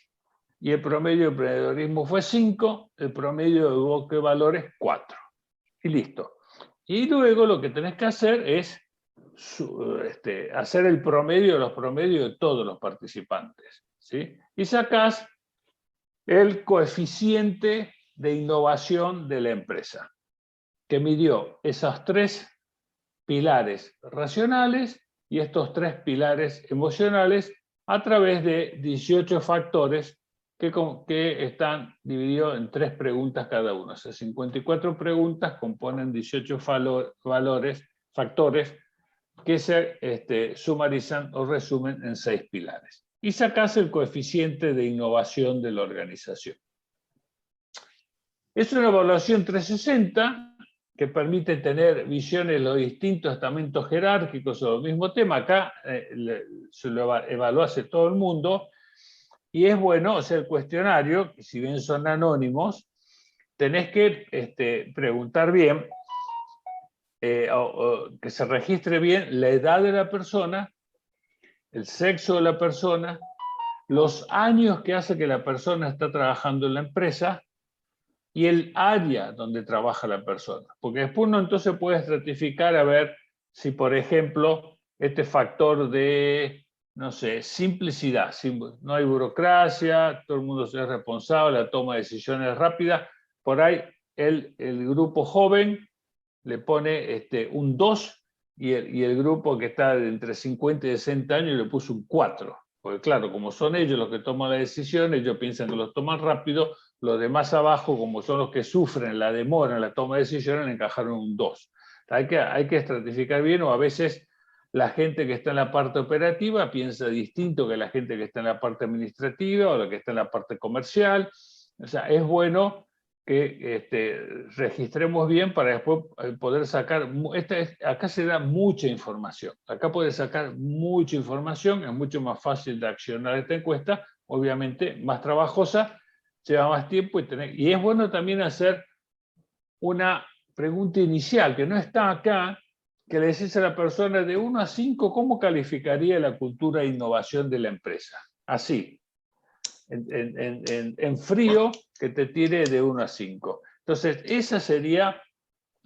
Speaker 2: y el promedio de emprendedorismo fue 5, el promedio de bosque de valores, 4. Y listo. Y luego lo que tenés que hacer es hacer el promedio de los promedios de todos los participantes, ¿sí? Y sacás el coeficiente de innovación de la empresa, que midió esos 3 pilares racionales y estos 3 pilares emocionales a través de 18 factores que están divididos en 3 preguntas cada uno. O sea, 54 preguntas componen 18 factores que se sumarizan o resumen en 6 pilares. Y sacás el coeficiente de innovación de la organización. Es una evaluación 360 que permite tener visiones de los distintos estamentos jerárquicos sobre el mismo tema. Acá se lo evaluase todo el mundo. Y es bueno, o sea, el cuestionario, que si bien son anónimos, tenés que preguntar bien, que se registre bien la edad de la persona, el sexo de la persona, los años que hace que la persona está trabajando en la empresa, y el área donde trabaja la persona. Porque después uno entonces puede estratificar a ver si, por ejemplo, este factor de, no sé, simplicidad, no hay burocracia, todo el mundo es responsable, la toma de decisiones rápida, por ahí el grupo joven le pone un 2 y el grupo que está de entre 50 y 60 años le puso un 4. Porque claro, como son ellos los que toman las decisiones, ellos piensan que los toman rápido, los demás abajo, como son los que sufren la demora en la toma de decisiones, le encajaron un 2. Hay que estratificar bien, o a veces la gente que está en la parte operativa piensa distinto que la gente que está en la parte administrativa o la que está en la parte comercial. O sea, es bueno que registremos bien para después poder sacar, acá se da mucha información, acá puedes sacar mucha información, es mucho más fácil de accionar esta encuesta, obviamente más trabajosa, lleva más tiempo y es bueno también hacer una pregunta inicial que no está acá, que le decís a la persona de 1 a 5, ¿cómo calificaría la cultura de innovación de la empresa? Así, en frío, que te tire de 1 a 5. Entonces, esa sería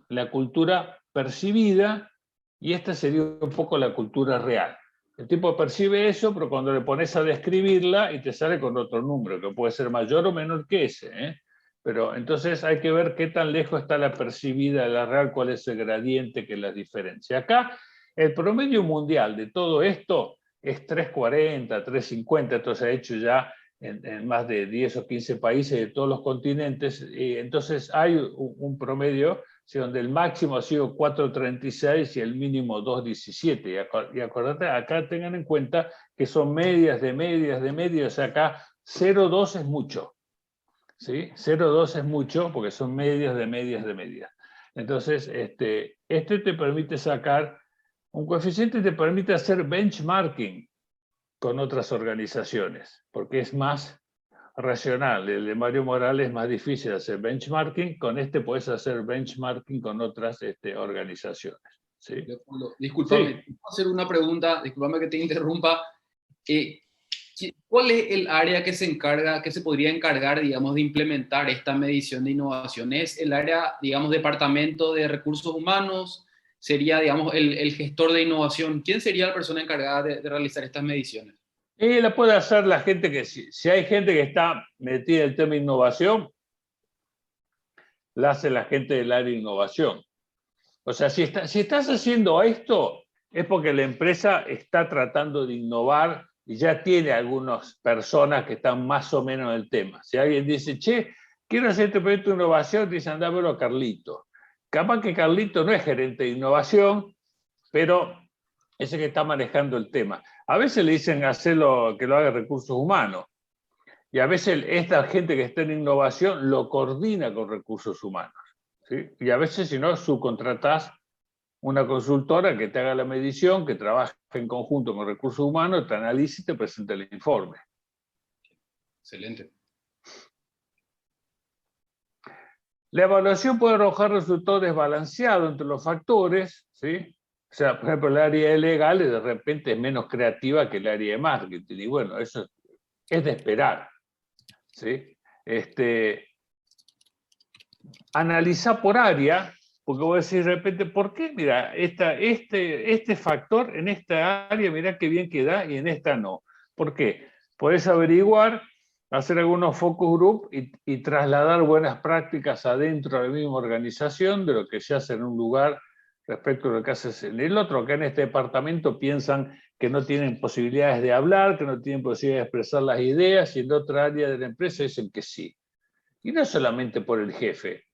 Speaker 2: la cultura percibida y esta sería un poco la cultura real. El tipo percibe eso, pero cuando le pones a describirla y te sale con otro número, que puede ser mayor o menor que ese, ¿eh? Pero entonces hay que ver qué tan lejos está la percibida de la real, cuál es el gradiente que la diferencia. Acá, el promedio mundial de todo esto es 340, 350, esto se ha hecho ya en más de 10 o 15 países de todos los continentes, y entonces hay un promedio donde el máximo ha sido 4.36 y el mínimo 2.17. Y acordate, acá tengan en cuenta que son medias de medias de medias, o sea, acá 0.2 es mucho, ¿sí? 0.2 es mucho porque son medias de medias de medias. Entonces, este te permite sacar, un coeficiente te permite hacer benchmarking con otras organizaciones, porque es más racional. El de Mario Morales es más difícil hacer benchmarking, con puedes hacer benchmarking con otras organizaciones. ¿Sí?
Speaker 1: Disculpame, sí. Hacer una pregunta, disculpame que te interrumpa. ¿Cuál es el área que se podría encargar, digamos, de implementar esta medición de innovación? ¿Es el área, digamos, departamento de recursos humanos? ¿Sería, digamos, el gestor de innovación? ¿Quién sería la persona encargada de realizar estas mediciones?
Speaker 2: La puede hacer la gente que, si hay gente que está metida en el tema de innovación, la hace la gente del área de innovación. O sea, si estás haciendo esto, es porque la empresa está tratando de innovar y ya tiene algunas personas que están más o menos en el tema. Si alguien dice, che, quiero hacer este proyecto de innovación, dice, anda a verlo a Carlito. Capaz que Carlito no es gerente de innovación, pero ese que está manejando el tema. A veces le dicen hacerlo, que lo haga recursos humanos. Y a veces esta gente que está en innovación lo coordina con recursos humanos. ¿Sí? Y a veces, si no, subcontratás una consultora que te haga la medición, que trabaje en conjunto con recursos humanos, te analice y te presente el informe.
Speaker 1: Excelente.
Speaker 2: La evaluación puede arrojar resultados desbalanceados entre los factores, ¿sí? O sea, por ejemplo, el área de legales de repente es menos creativa que el área de marketing. Y bueno, eso es de esperar. ¿Sí? Analizar por área, porque vos decís de repente, ¿por qué? Mira, este factor en esta área, mira qué bien que da y en esta no. ¿Por qué? Podés averiguar, hacer algunos focus group y trasladar buenas prácticas adentro de la misma organización de lo que se hace en un lugar respecto a lo que haces en el otro. Acá en este departamento piensan que no tienen posibilidades de hablar, que no tienen posibilidades de expresar las ideas, y en otra área de la empresa dicen que sí. Y no solamente por el jefe,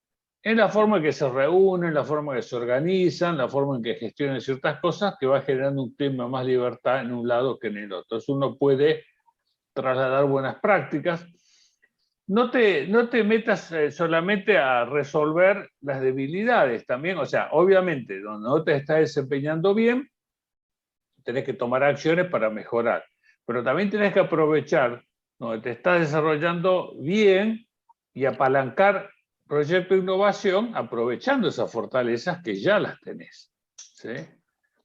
Speaker 2: en la forma en que se reúnen, la forma en que se organizan, la forma en que gestionan ciertas cosas, que va generando un clima más libertad en un lado que en el otro. Entonces uno puede trasladar buenas prácticas. No te metas solamente a resolver las debilidades también, o sea, obviamente, donde no te estás desempeñando bien, tenés que tomar acciones para mejorar, pero también tenés que aprovechar donde te estás desarrollando bien y apalancar proyectos de innovación aprovechando esas fortalezas que ya las tenés. ¿Sí?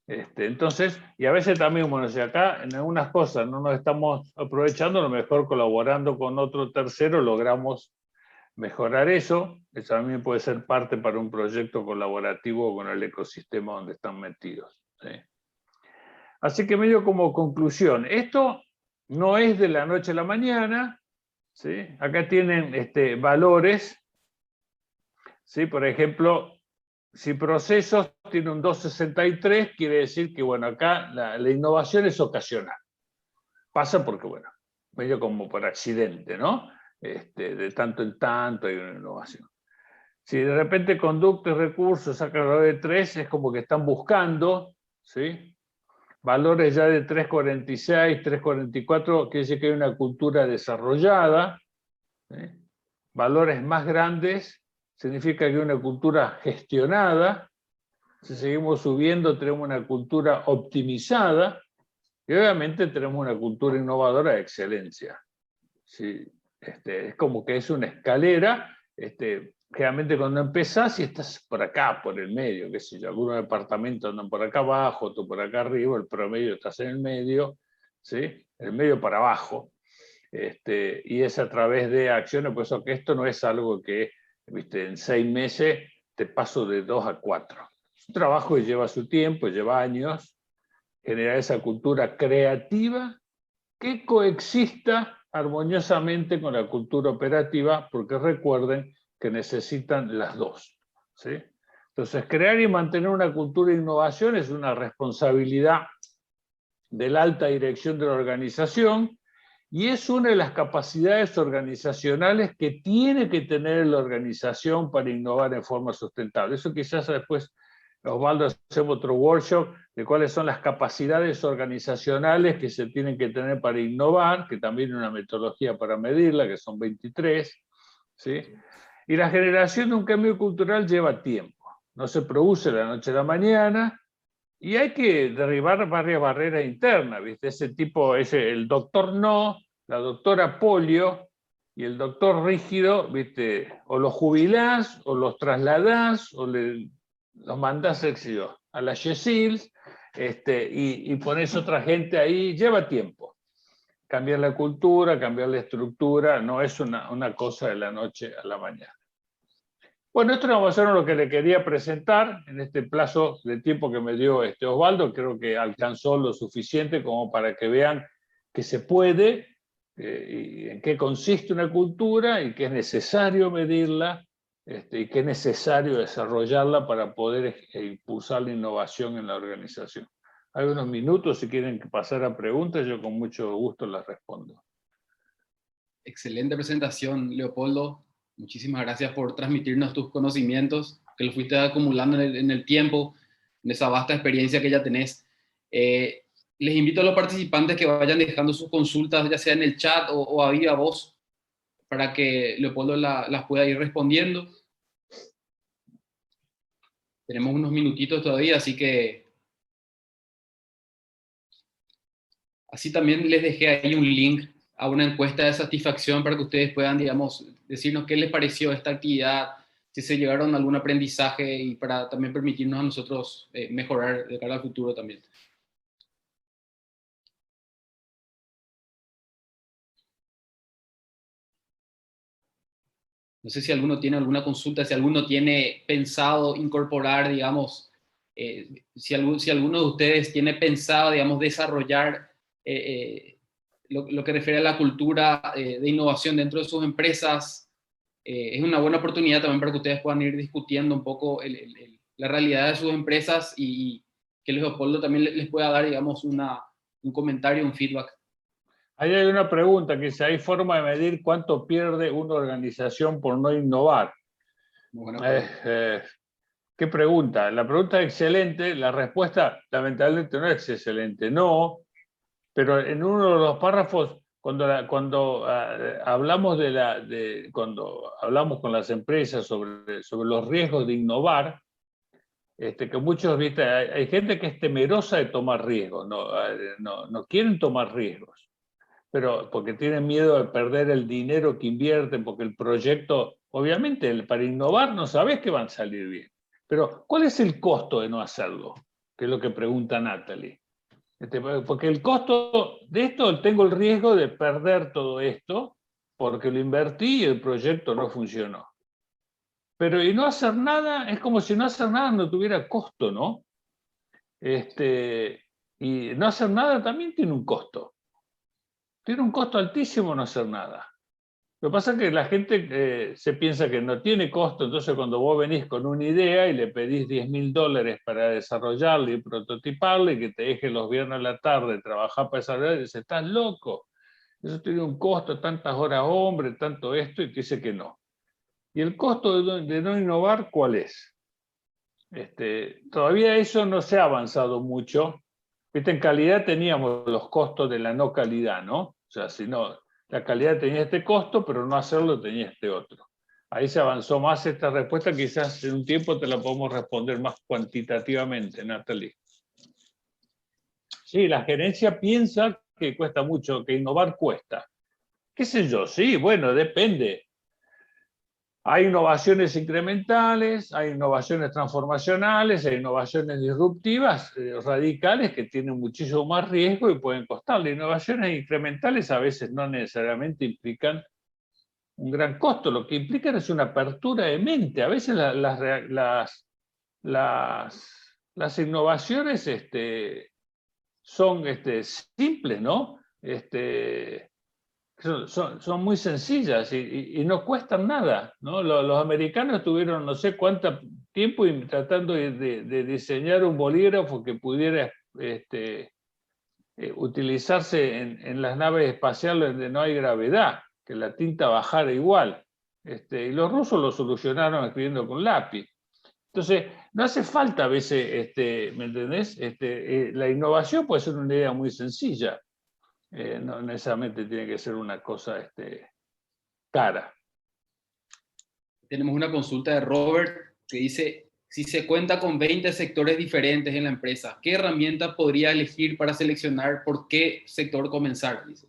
Speaker 2: Entonces, y a veces también, bueno, si acá en algunas cosas no nos estamos aprovechando, a lo mejor colaborando con otro tercero logramos mejorar eso. Eso también puede ser parte para un proyecto colaborativo con el ecosistema donde están metidos, ¿sí? Así que medio como conclusión, esto no es de la noche a la mañana, ¿sí? Acá tienen valores, ¿sí? Por ejemplo, si procesos tiene un 263, quiere decir que, bueno, acá la innovación es ocasional. Pasa porque, bueno, medio como por accidente, ¿no? De tanto en tanto hay una innovación. Si de repente conducta y recursos saca alrededor de 3, es como que están buscando, ¿sí? Valores ya de 346, 344, quiere decir que hay una cultura desarrollada, ¿sí? Valores más grandes significa que hay una cultura gestionada. Si seguimos subiendo, tenemos una cultura optimizada y obviamente tenemos una cultura innovadora de excelencia. Sí, es como que es una escalera. Generalmente cuando empezás y estás por acá, por el medio, qué sé yo, algunos departamentos andan por acá abajo, otros por acá arriba, el promedio estás en el medio, ¿sí? El medio para abajo. Y es a través de acciones, por eso que esto no es algo que, ¿viste? En 6 meses te paso de 2 a 4. Es un trabajo que lleva su tiempo, lleva años, generar esa cultura creativa que coexista armoniosamente con la cultura operativa, porque recuerden que necesitan las dos, ¿sí? Entonces, crear y mantener una cultura de innovación es una responsabilidad de la alta dirección de la organización y es una de las capacidades organizacionales que tiene que tener la organización para innovar en forma sustentable. Eso quizás después, Osvaldo, hacemos otro workshop de cuáles son las capacidades organizacionales que se tienen que tener para innovar, que también hay una metodología para medirla, que son 23, ¿sí? Y la generación de un cambio cultural lleva tiempo. No se produce de la noche a la mañana, y hay que derribar varias barreras internas, ¿viste? Ese tipo, el doctor no, la doctora polio y el doctor rígido, ¿viste? O los jubilás, o los trasladás, o los mandás a la YESILS, y pones otra gente ahí, lleva tiempo. Cambiar la cultura, cambiar la estructura, no es una cosa de la noche a la mañana. Bueno, esto es lo que le quería presentar en este plazo de tiempo que me dio Osvaldo. Creo que alcanzó lo suficiente como para que vean que se puede, y en qué consiste una cultura y que es necesario medirla, y que es necesario desarrollarla para poder impulsar la innovación en la organización. Hay unos minutos, si quieren pasar a preguntas, yo con mucho gusto las respondo.
Speaker 1: Excelente presentación, Leopoldo. Muchísimas gracias por transmitirnos tus conocimientos, que los fuiste acumulando en el tiempo, en esa vasta experiencia que ya tenés. Les invito a los participantes que vayan dejando sus consultas, ya sea en el chat o a viva voz, para que Leopoldo las pueda ir respondiendo. Tenemos unos minutitos todavía, así que... Así también les dejé ahí un link a una encuesta de satisfacción para que ustedes puedan, digamos, decirnos qué les pareció esta actividad, si se llegaron a algún aprendizaje y para también permitirnos a nosotros mejorar de cara al futuro también. No sé si alguno tiene alguna consulta, si alguno tiene pensado incorporar, digamos, si alguno de ustedes tiene pensado, digamos, desarrollar lo que refiere a la cultura de innovación dentro de sus empresas. Es una buena oportunidad también para que ustedes puedan ir discutiendo un poco la realidad de sus empresas y que Leopoldo también les pueda dar, digamos, un comentario, un feedback.
Speaker 2: Ahí hay una pregunta que dice, ¿hay forma de medir cuánto pierde una organización por no innovar? ¿Qué pregunta? La pregunta es excelente, la respuesta lamentablemente no es excelente, no, pero en uno de los párrafos, cuando hablamos cuando hablamos con las empresas sobre los riesgos de innovar, que muchos, ¿viste? Hay gente que es temerosa de tomar riesgos, no quieren tomar riesgos, pero porque tienen miedo de perder el dinero que invierten, porque el proyecto, obviamente, para innovar no sabes que van a salir bien. Pero, ¿cuál es el costo de no hacerlo? Que es lo que pregunta Natalie. Porque el costo de esto, tengo el riesgo de perder todo esto, porque lo invertí y el proyecto no funcionó. Pero y no hacer nada, es como si no hacer nada no tuviera costo, ¿no? Y no hacer nada también tiene un costo. Tiene un costo altísimo no hacer nada. Lo que pasa es que la gente se piensa que no tiene costo, entonces cuando vos venís con una idea y le pedís $10.000 para desarrollarla y prototiparla y que te deje los viernes a la tarde trabajar para desarrollar, dice, estás loco, eso tiene un costo, tantas horas hombre, tanto esto, y te dice que no. ¿Y el costo de no innovar cuál es? Todavía eso no se ha avanzado mucho. ¿Viste? En calidad teníamos los costos de la no calidad, ¿no? O sea, si no, la calidad tenía este costo, pero no hacerlo tenía este otro. Ahí se avanzó más esta respuesta, quizás en un tiempo te la podemos responder más cuantitativamente, Natalie. Sí, la gerencia piensa que cuesta mucho, que innovar cuesta. ¿Qué sé yo? Sí, bueno, depende. Hay innovaciones incrementales, hay innovaciones transformacionales, hay innovaciones disruptivas, radicales, que tienen muchísimo más riesgo y pueden costar. Las innovaciones incrementales a veces no necesariamente implican un gran costo, lo que implican es una apertura de mente. A veces las innovaciones son simples, ¿no? Son muy sencillas y no cuestan nada, ¿no? Los americanos tuvieron no sé cuánto tiempo tratando de diseñar un bolígrafo que pudiera utilizarse en las naves espaciales donde no hay gravedad, que la tinta bajara igual. Y los rusos lo solucionaron escribiendo con lápiz. Entonces, no hace falta a veces, ¿me entendés? La innovación puede ser una idea muy sencilla. No necesariamente tiene que ser una cosa cara.
Speaker 1: Tenemos una consulta de Robert que dice, si se cuenta con 20 sectores diferentes en la empresa, ¿qué herramienta podría elegir para seleccionar por qué sector comenzar? Dice.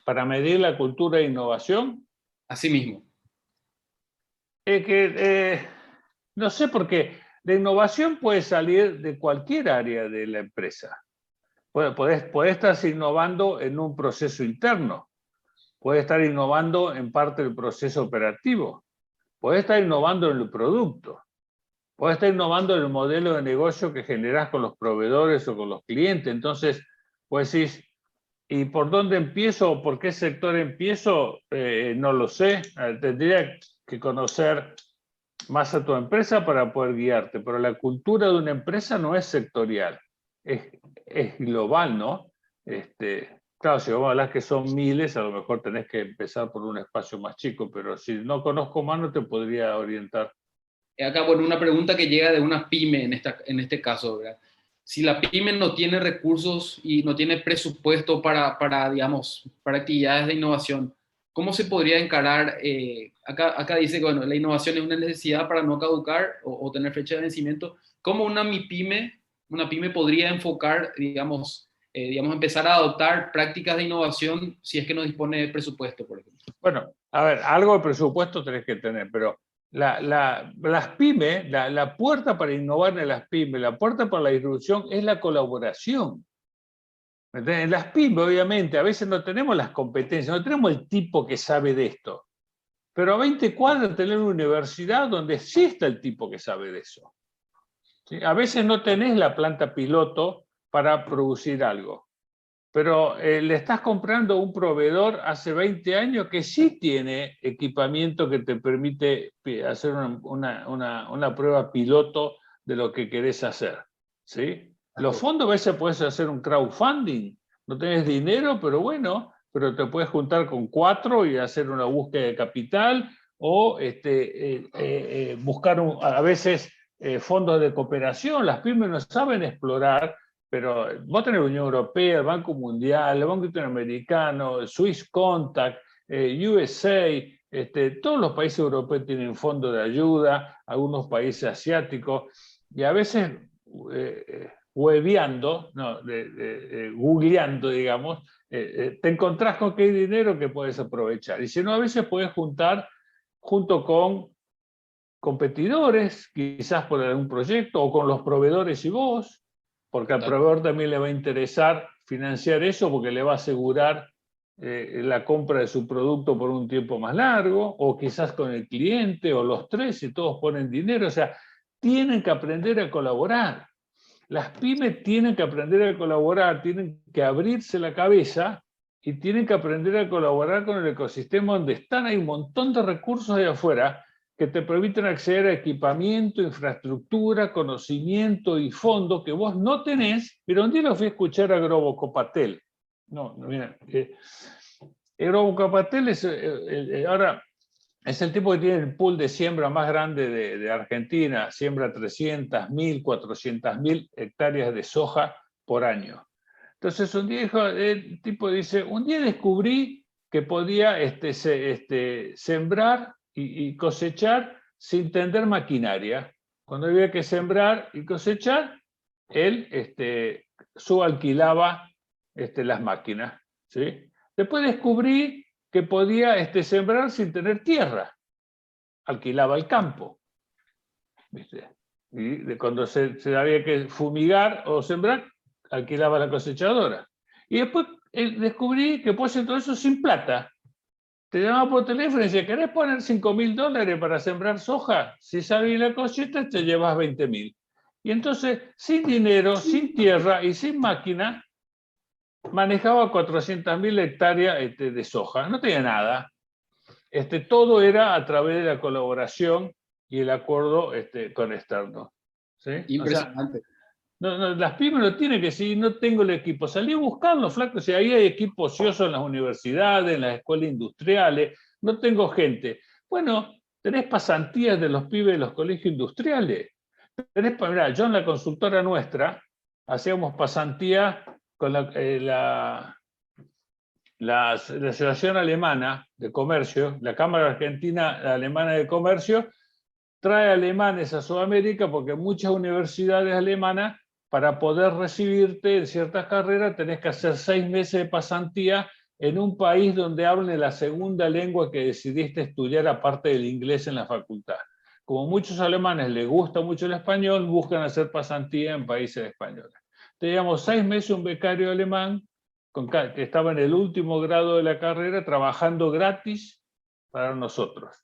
Speaker 2: Para medir la cultura de innovación.
Speaker 1: Así mismo.
Speaker 2: No sé, porque la innovación puede salir de cualquier área de la empresa. Podés estar innovando en un proceso interno, podés estar innovando en parte del proceso operativo, podés estar innovando en el producto, podés estar innovando en el modelo de negocio que generás con los proveedores o con los clientes. Entonces, pues decís, ¿y por dónde empiezo o por qué sector empiezo? No lo sé. Tendría que conocer más a tu empresa para poder guiarte, pero la cultura de una empresa no es sectorial, es global, ¿no? Claro, si vos hablas que son miles, a lo mejor tenés que empezar por un espacio más chico, pero si no conozco más no te podría orientar.
Speaker 1: Acá, bueno, una pregunta que llega de una pyme en este caso, ¿verdad? Si la pyme no tiene recursos y no tiene presupuesto digamos, para actividades de innovación, ¿cómo se podría encarar? Acá dice que bueno, la innovación es una necesidad para no caducar o tener fecha de vencimiento. ¿Cómo una pyme podría enfocar, digamos, empezar a adoptar prácticas de innovación si es que no dispone de presupuesto, por ejemplo?
Speaker 2: Bueno, a ver, algo de presupuesto tenés que tener, pero las pymes, la puerta para innovar en las pymes, la puerta para la disrupción es la colaboración. En las pymes, obviamente, a veces no tenemos las competencias, no tenemos el tipo que sabe de esto. Pero a 20 cuadras tener una universidad donde sí está el tipo que sabe de eso. ¿Sí? A veces no tenés la planta piloto para producir algo. Pero le estás comprando a un proveedor hace 20 años que sí tiene equipamiento que te permite hacer una prueba piloto de lo que querés hacer. ¿Sí? Los fondos a veces puedes hacer un crowdfunding. No tenés dinero, pero bueno, pero te puedes juntar con 4 y hacer una búsqueda de capital o buscar a veces fondos de cooperación. Las pymes no saben explorar, pero vos tenés la Unión Europea, el Banco Mundial, el Banco Interamericano, Swiss Contact, USA, todos los países europeos tienen fondos de ayuda, algunos países asiáticos, y a veces webeando, no, googleando, digamos, te encontrás con que hay dinero que puedes aprovechar. Y si no, a veces puedes juntar junto con competidores, quizás por algún proyecto, o con los proveedores y vos, porque al proveedor también le va a interesar financiar eso porque le va a asegurar la compra de su producto por un tiempo más largo, o quizás con el cliente, o los tres, y todos ponen dinero. O sea, tienen que aprender a colaborar. Las pymes tienen que aprender a colaborar, tienen que abrirse la cabeza y tienen que aprender a colaborar con el ecosistema donde están. Hay un montón de recursos de afuera que te permiten acceder a equipamiento, infraestructura, conocimiento y fondo que vos no tenés. Pero un día lo fui a escuchar a Grobo Copatel. Mira, Grobo Copatel es, ahora es el tipo que tiene el pool de siembra más grande de Argentina, siembra 300.000, 400.000 hectáreas de soja por año. Entonces un día el tipo dice, un día descubrí que podía sembrar y cosechar sin tender maquinaria. Cuando había que sembrar y cosechar, él subalquilaba las máquinas, ¿sí? Después descubrí que podía sembrar sin tener tierra. Alquilaba el campo. ¿Viste? Y cuando se había que fumigar o sembrar, alquilaba la cosechadora. Y después descubrí que puedo hacer todo eso sin plata. Te llamaba por teléfono y decía, ¿querés poner $5.000 para sembrar soja? Si salís la cosecha, te llevas 20.000. Y entonces, sin dinero, sin tierra y sin máquina, manejaba 400.000 hectáreas de soja. No tenía nada. Todo era a través de la colaboración y el acuerdo con externos. ¿Sí?
Speaker 1: Impresionante.
Speaker 2: O sea, las pymes no tienen que decir, no tengo el equipo. Salí a buscarlo, flaco. Si ahí hay equipo ocioso en las universidades, en las escuelas industriales, no tengo gente. Bueno, tenés pasantías de los pibes de los colegios industriales. Mirá, yo en la consultora nuestra hacíamos pasantía con la Asociación Alemana de Comercio, la Cámara Argentina Alemana de Comercio, trae alemanes a Sudamérica porque muchas universidades alemanas, para poder recibirte en ciertas carreras, tenés que hacer 6 meses de pasantía en un país donde hablen la segunda lengua que decidiste estudiar aparte del inglés en la facultad. Como muchos alemanes les gusta mucho el español, buscan hacer pasantía en países españoles. Teníamos 6 meses un becario alemán que estaba en el último grado de la carrera trabajando gratis para nosotros.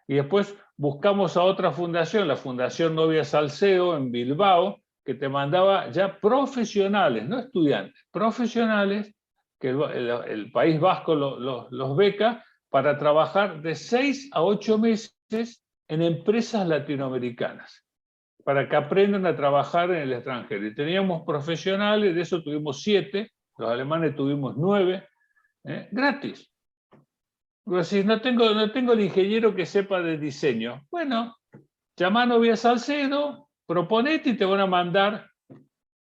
Speaker 2: Y después buscamos a otra fundación, la Fundación Novia Salseo en Bilbao, que te mandaba ya profesionales, no estudiantes, profesionales, que el País Vasco los beca para trabajar de 6 a 8 meses en empresas latinoamericanas, para que aprendan a trabajar en el extranjero. Y teníamos profesionales, de eso tuvimos 7, los alemanes tuvimos 9, gratis. Si no tengo el ingeniero que sepa de diseño. Bueno, llama a Novia Salcedo, proponete y te van a mandar.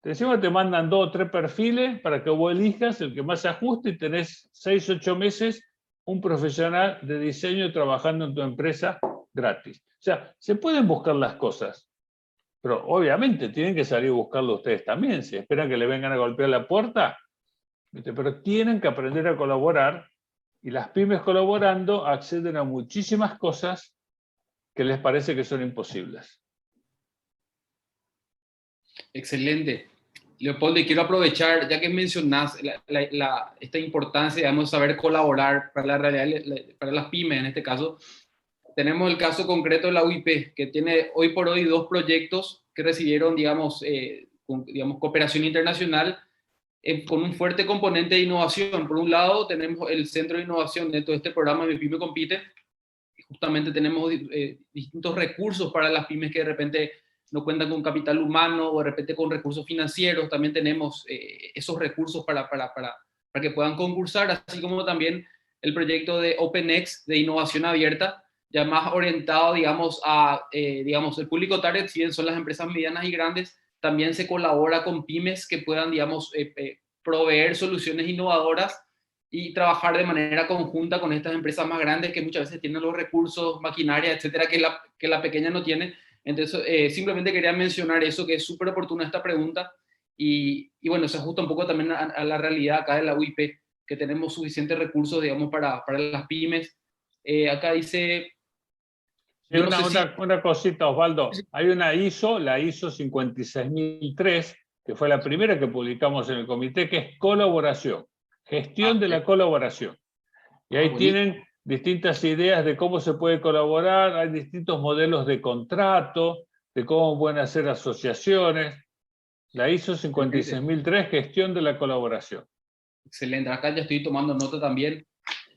Speaker 2: Encima te mandan 2 o 3 perfiles para que vos elijas el que más se ajuste y tenés 6 o 8 meses un profesional de diseño trabajando en tu empresa gratis. O sea, se pueden buscar las cosas, pero obviamente tienen que salir a buscarlo ustedes también. Si esperan que le vengan a golpear la puerta, pero tienen que aprender a colaborar. Y las pymes colaborando acceden a muchísimas cosas que les parece que son imposibles.
Speaker 1: Excelente. Leopoldo, y quiero aprovechar, ya que mencionás esta importancia de saber colaborar para la realidad, para las pymes en este caso. Tenemos el caso concreto de la UIP, que tiene hoy por hoy 2 proyectos que recibieron, digamos, cooperación internacional, con un fuerte componente de innovación. Por un lado, tenemos el Centro de Innovación dentro de este programa Mi Pyme Compite. Justamente tenemos distintos recursos para las pymes que de repente no cuentan con capital humano o de repente con recursos financieros. También tenemos esos recursos para que puedan concursar, así como también el proyecto de OpenX de innovación abierta, ya más orientado, digamos, a el público target, si bien son las empresas medianas y grandes. También se colabora con pymes que puedan, digamos, proveer soluciones innovadoras y trabajar de manera conjunta con estas empresas más grandes que muchas veces tienen los recursos, maquinaria, etcétera, que la pequeña no tiene. Entonces, simplemente quería mencionar eso, que es súper oportuna esta pregunta. Y bueno, se ajusta un poco también a la realidad acá de la UIP, que tenemos suficientes recursos, digamos, para las pymes. Acá dice...
Speaker 2: Una cosita, Osvaldo. Hay una ISO, la ISO 56003, que fue la primera que publicamos en el comité, que es colaboración. Gestión de la colaboración. Y ahí tienen distintas ideas de cómo se puede colaborar, hay distintos modelos de contrato, de cómo pueden hacer asociaciones. La ISO 56003, gestión de la colaboración.
Speaker 1: Excelente, acá ya estoy tomando nota también.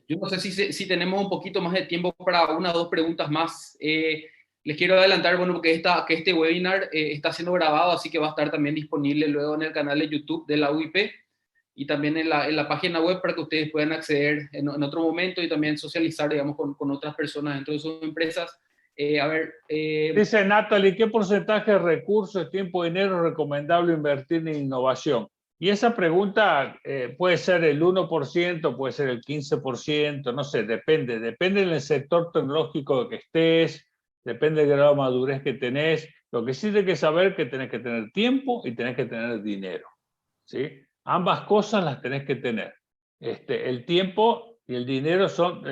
Speaker 1: Yo no sé si tenemos un poquito más de tiempo para una o dos preguntas más. Les quiero adelantar, bueno, que este webinar está siendo grabado, así que va a estar también disponible luego en el canal de YouTube de la UIP y también en la página web para que ustedes puedan acceder en otro momento y también socializar, digamos, con otras personas dentro de sus empresas.
Speaker 2: Dice Natalie, ¿qué porcentaje de recursos, tiempo, dinero es recomendable invertir en innovación? Y esa pregunta puede ser el 1%, puede ser el 15%, no sé, depende del sector tecnológico que estés, depende del grado de madurez que tenés. Lo que sí tienes que saber es que tenés que tener tiempo y tenés que tener dinero, ¿sí? Ambas cosas las tenés que tener. El tiempo y el dinero son...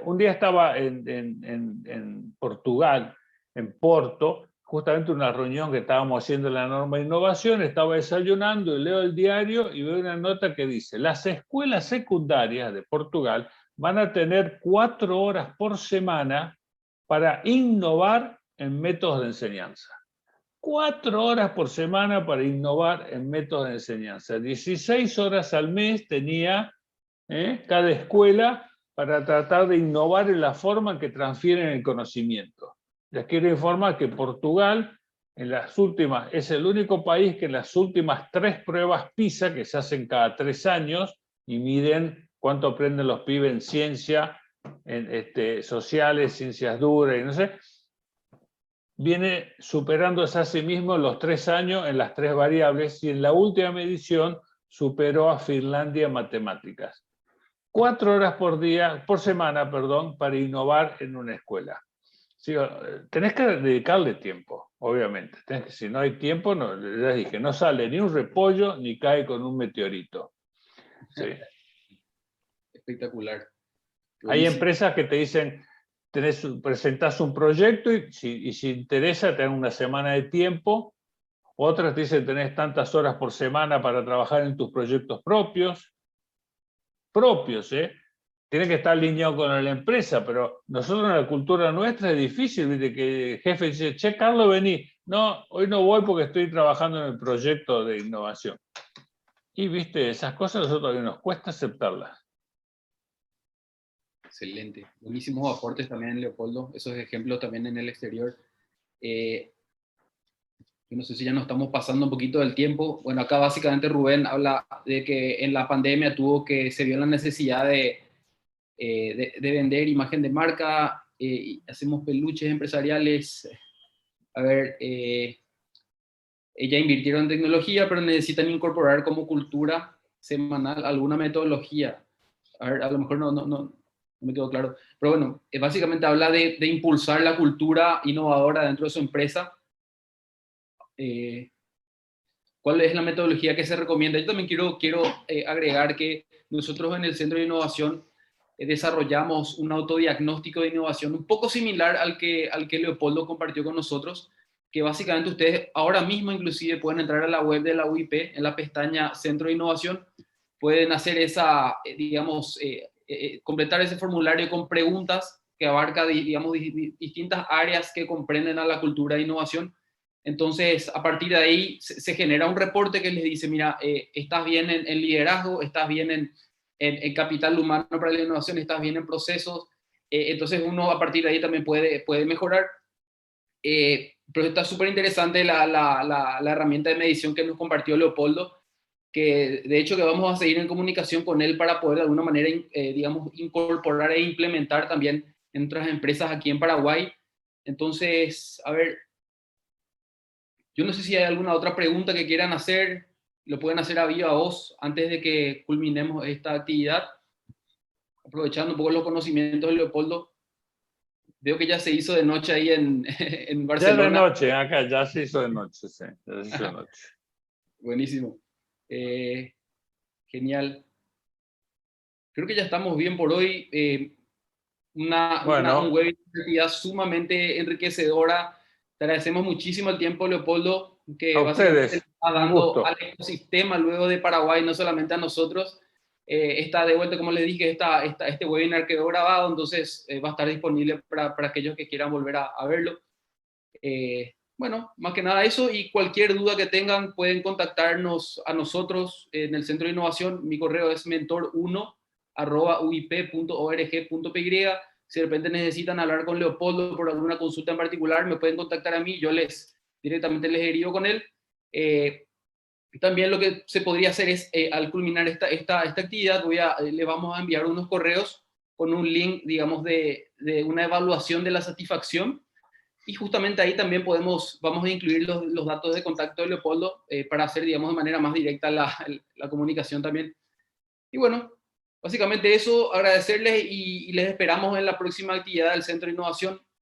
Speaker 2: un día estaba en Portugal, en Porto, justamente una reunión que estábamos haciendo en la norma de innovación, estaba desayunando y leo el diario y veo una nota que dice: las escuelas secundarias de Portugal van a tener 4 horas por semana para innovar en métodos de enseñanza. 4 horas por semana para innovar en métodos de enseñanza. 16 horas al mes tenía cada escuela para tratar de innovar en la forma en que transfieren el conocimiento. Les quiero informar que Portugal es el único país que en las últimas 3 pruebas PISA, que se hacen cada 3 años, y miden cuánto aprenden los pibes en ciencia, en sociales, ciencias duras, y no sé, viene superándose a sí mismo los 3 años en las 3 variables, y en la última medición superó a Finlandia en matemáticas. 4 horas por semana, para innovar en una escuela. Sí, tenés que dedicarle tiempo, obviamente. Si no hay tiempo, no, les dije, no sale ni un repollo ni cae con un meteorito. Sí.
Speaker 1: Espectacular.
Speaker 2: Hay empresas que te dicen, presentás un proyecto y si interesa, te dan una semana de tiempo. Otras te dicen, tenés tantas horas por semana para trabajar en tus proyectos propios, Tiene que estar alineado con la empresa, pero nosotros en la cultura nuestra es difícil, ¿viste? Que el jefe dice: che, Carlos, vení. No, hoy no voy porque estoy trabajando en el proyecto de innovación. Y, viste, esas cosas a nosotros todavía nos cuesta aceptarlas.
Speaker 1: Excelente. Buenísimos aportes también, Leopoldo. Esos ejemplos también en el exterior. Yo no sé si ya nos estamos pasando un poquito del tiempo. Bueno, acá básicamente Rubén habla de que en la pandemia se vio la necesidad de vender imagen de marca, hacemos peluches empresariales. A ver, ya invirtieron en tecnología, pero necesitan incorporar como cultura semanal alguna metodología. A ver, a lo mejor no me quedó claro. Pero bueno, básicamente habla de impulsar la cultura innovadora dentro de su empresa. ¿Cuál es la metodología que se recomienda? Yo también quiero agregar que nosotros en el Centro de Innovación desarrollamos un autodiagnóstico de innovación un poco similar al que Leopoldo compartió con nosotros, que básicamente ustedes ahora mismo inclusive pueden entrar a la web de la UIP, en la pestaña Centro de Innovación, pueden hacer completar ese formulario con preguntas que abarca, digamos, distintas áreas que comprenden a la cultura de innovación. Entonces, a partir de ahí se genera un reporte que les dice: mira, estás bien en liderazgo, estás bien en capital humano para la innovación, estás bien en procesos. Entonces, uno a partir de ahí también puede mejorar. Pero está súper interesante la herramienta de medición que nos compartió Leopoldo, que de hecho que vamos a seguir en comunicación con él para poder de alguna manera, digamos, incorporar e implementar también en otras empresas aquí en Paraguay. Entonces, a ver, yo no sé si hay alguna otra pregunta que quieran hacer, lo pueden hacer a viva voz antes de que culminemos esta actividad. Aprovechando un poco los conocimientos de Leopoldo, veo que ya se hizo de noche ahí en Barcelona.
Speaker 2: Ya de noche, acá ya se hizo de noche, sí. Ya se hizo de noche.
Speaker 1: Buenísimo. Genial. Creo que ya estamos bien por hoy. Un webinar sumamente enriquecedora. Te agradecemos muchísimo el tiempo, Leopoldo, que
Speaker 2: a
Speaker 1: básicamente
Speaker 2: ustedes
Speaker 1: está dando al ecosistema luego de Paraguay, no solamente a nosotros. Está de vuelta, como les dije, este webinar quedó grabado, entonces va a estar disponible para aquellos que quieran volver a verlo. Bueno, más que nada eso, y cualquier duda que tengan pueden contactarnos a nosotros en el Centro de Innovación. Mi correo es mentor1@uip.org.py. Si de repente necesitan hablar con Leopoldo por alguna consulta en particular, me pueden contactar a mí, yo directamente les derivo con él. También lo que se podría hacer es, al culminar esta actividad, le vamos a enviar unos correos con un link, digamos, de una evaluación de la satisfacción. Y justamente ahí también vamos a incluir los datos de contacto de Leopoldo para hacer, digamos, de manera más directa la comunicación también. Y bueno, básicamente eso, agradecerles y les esperamos en la próxima actividad del Centro de Innovación.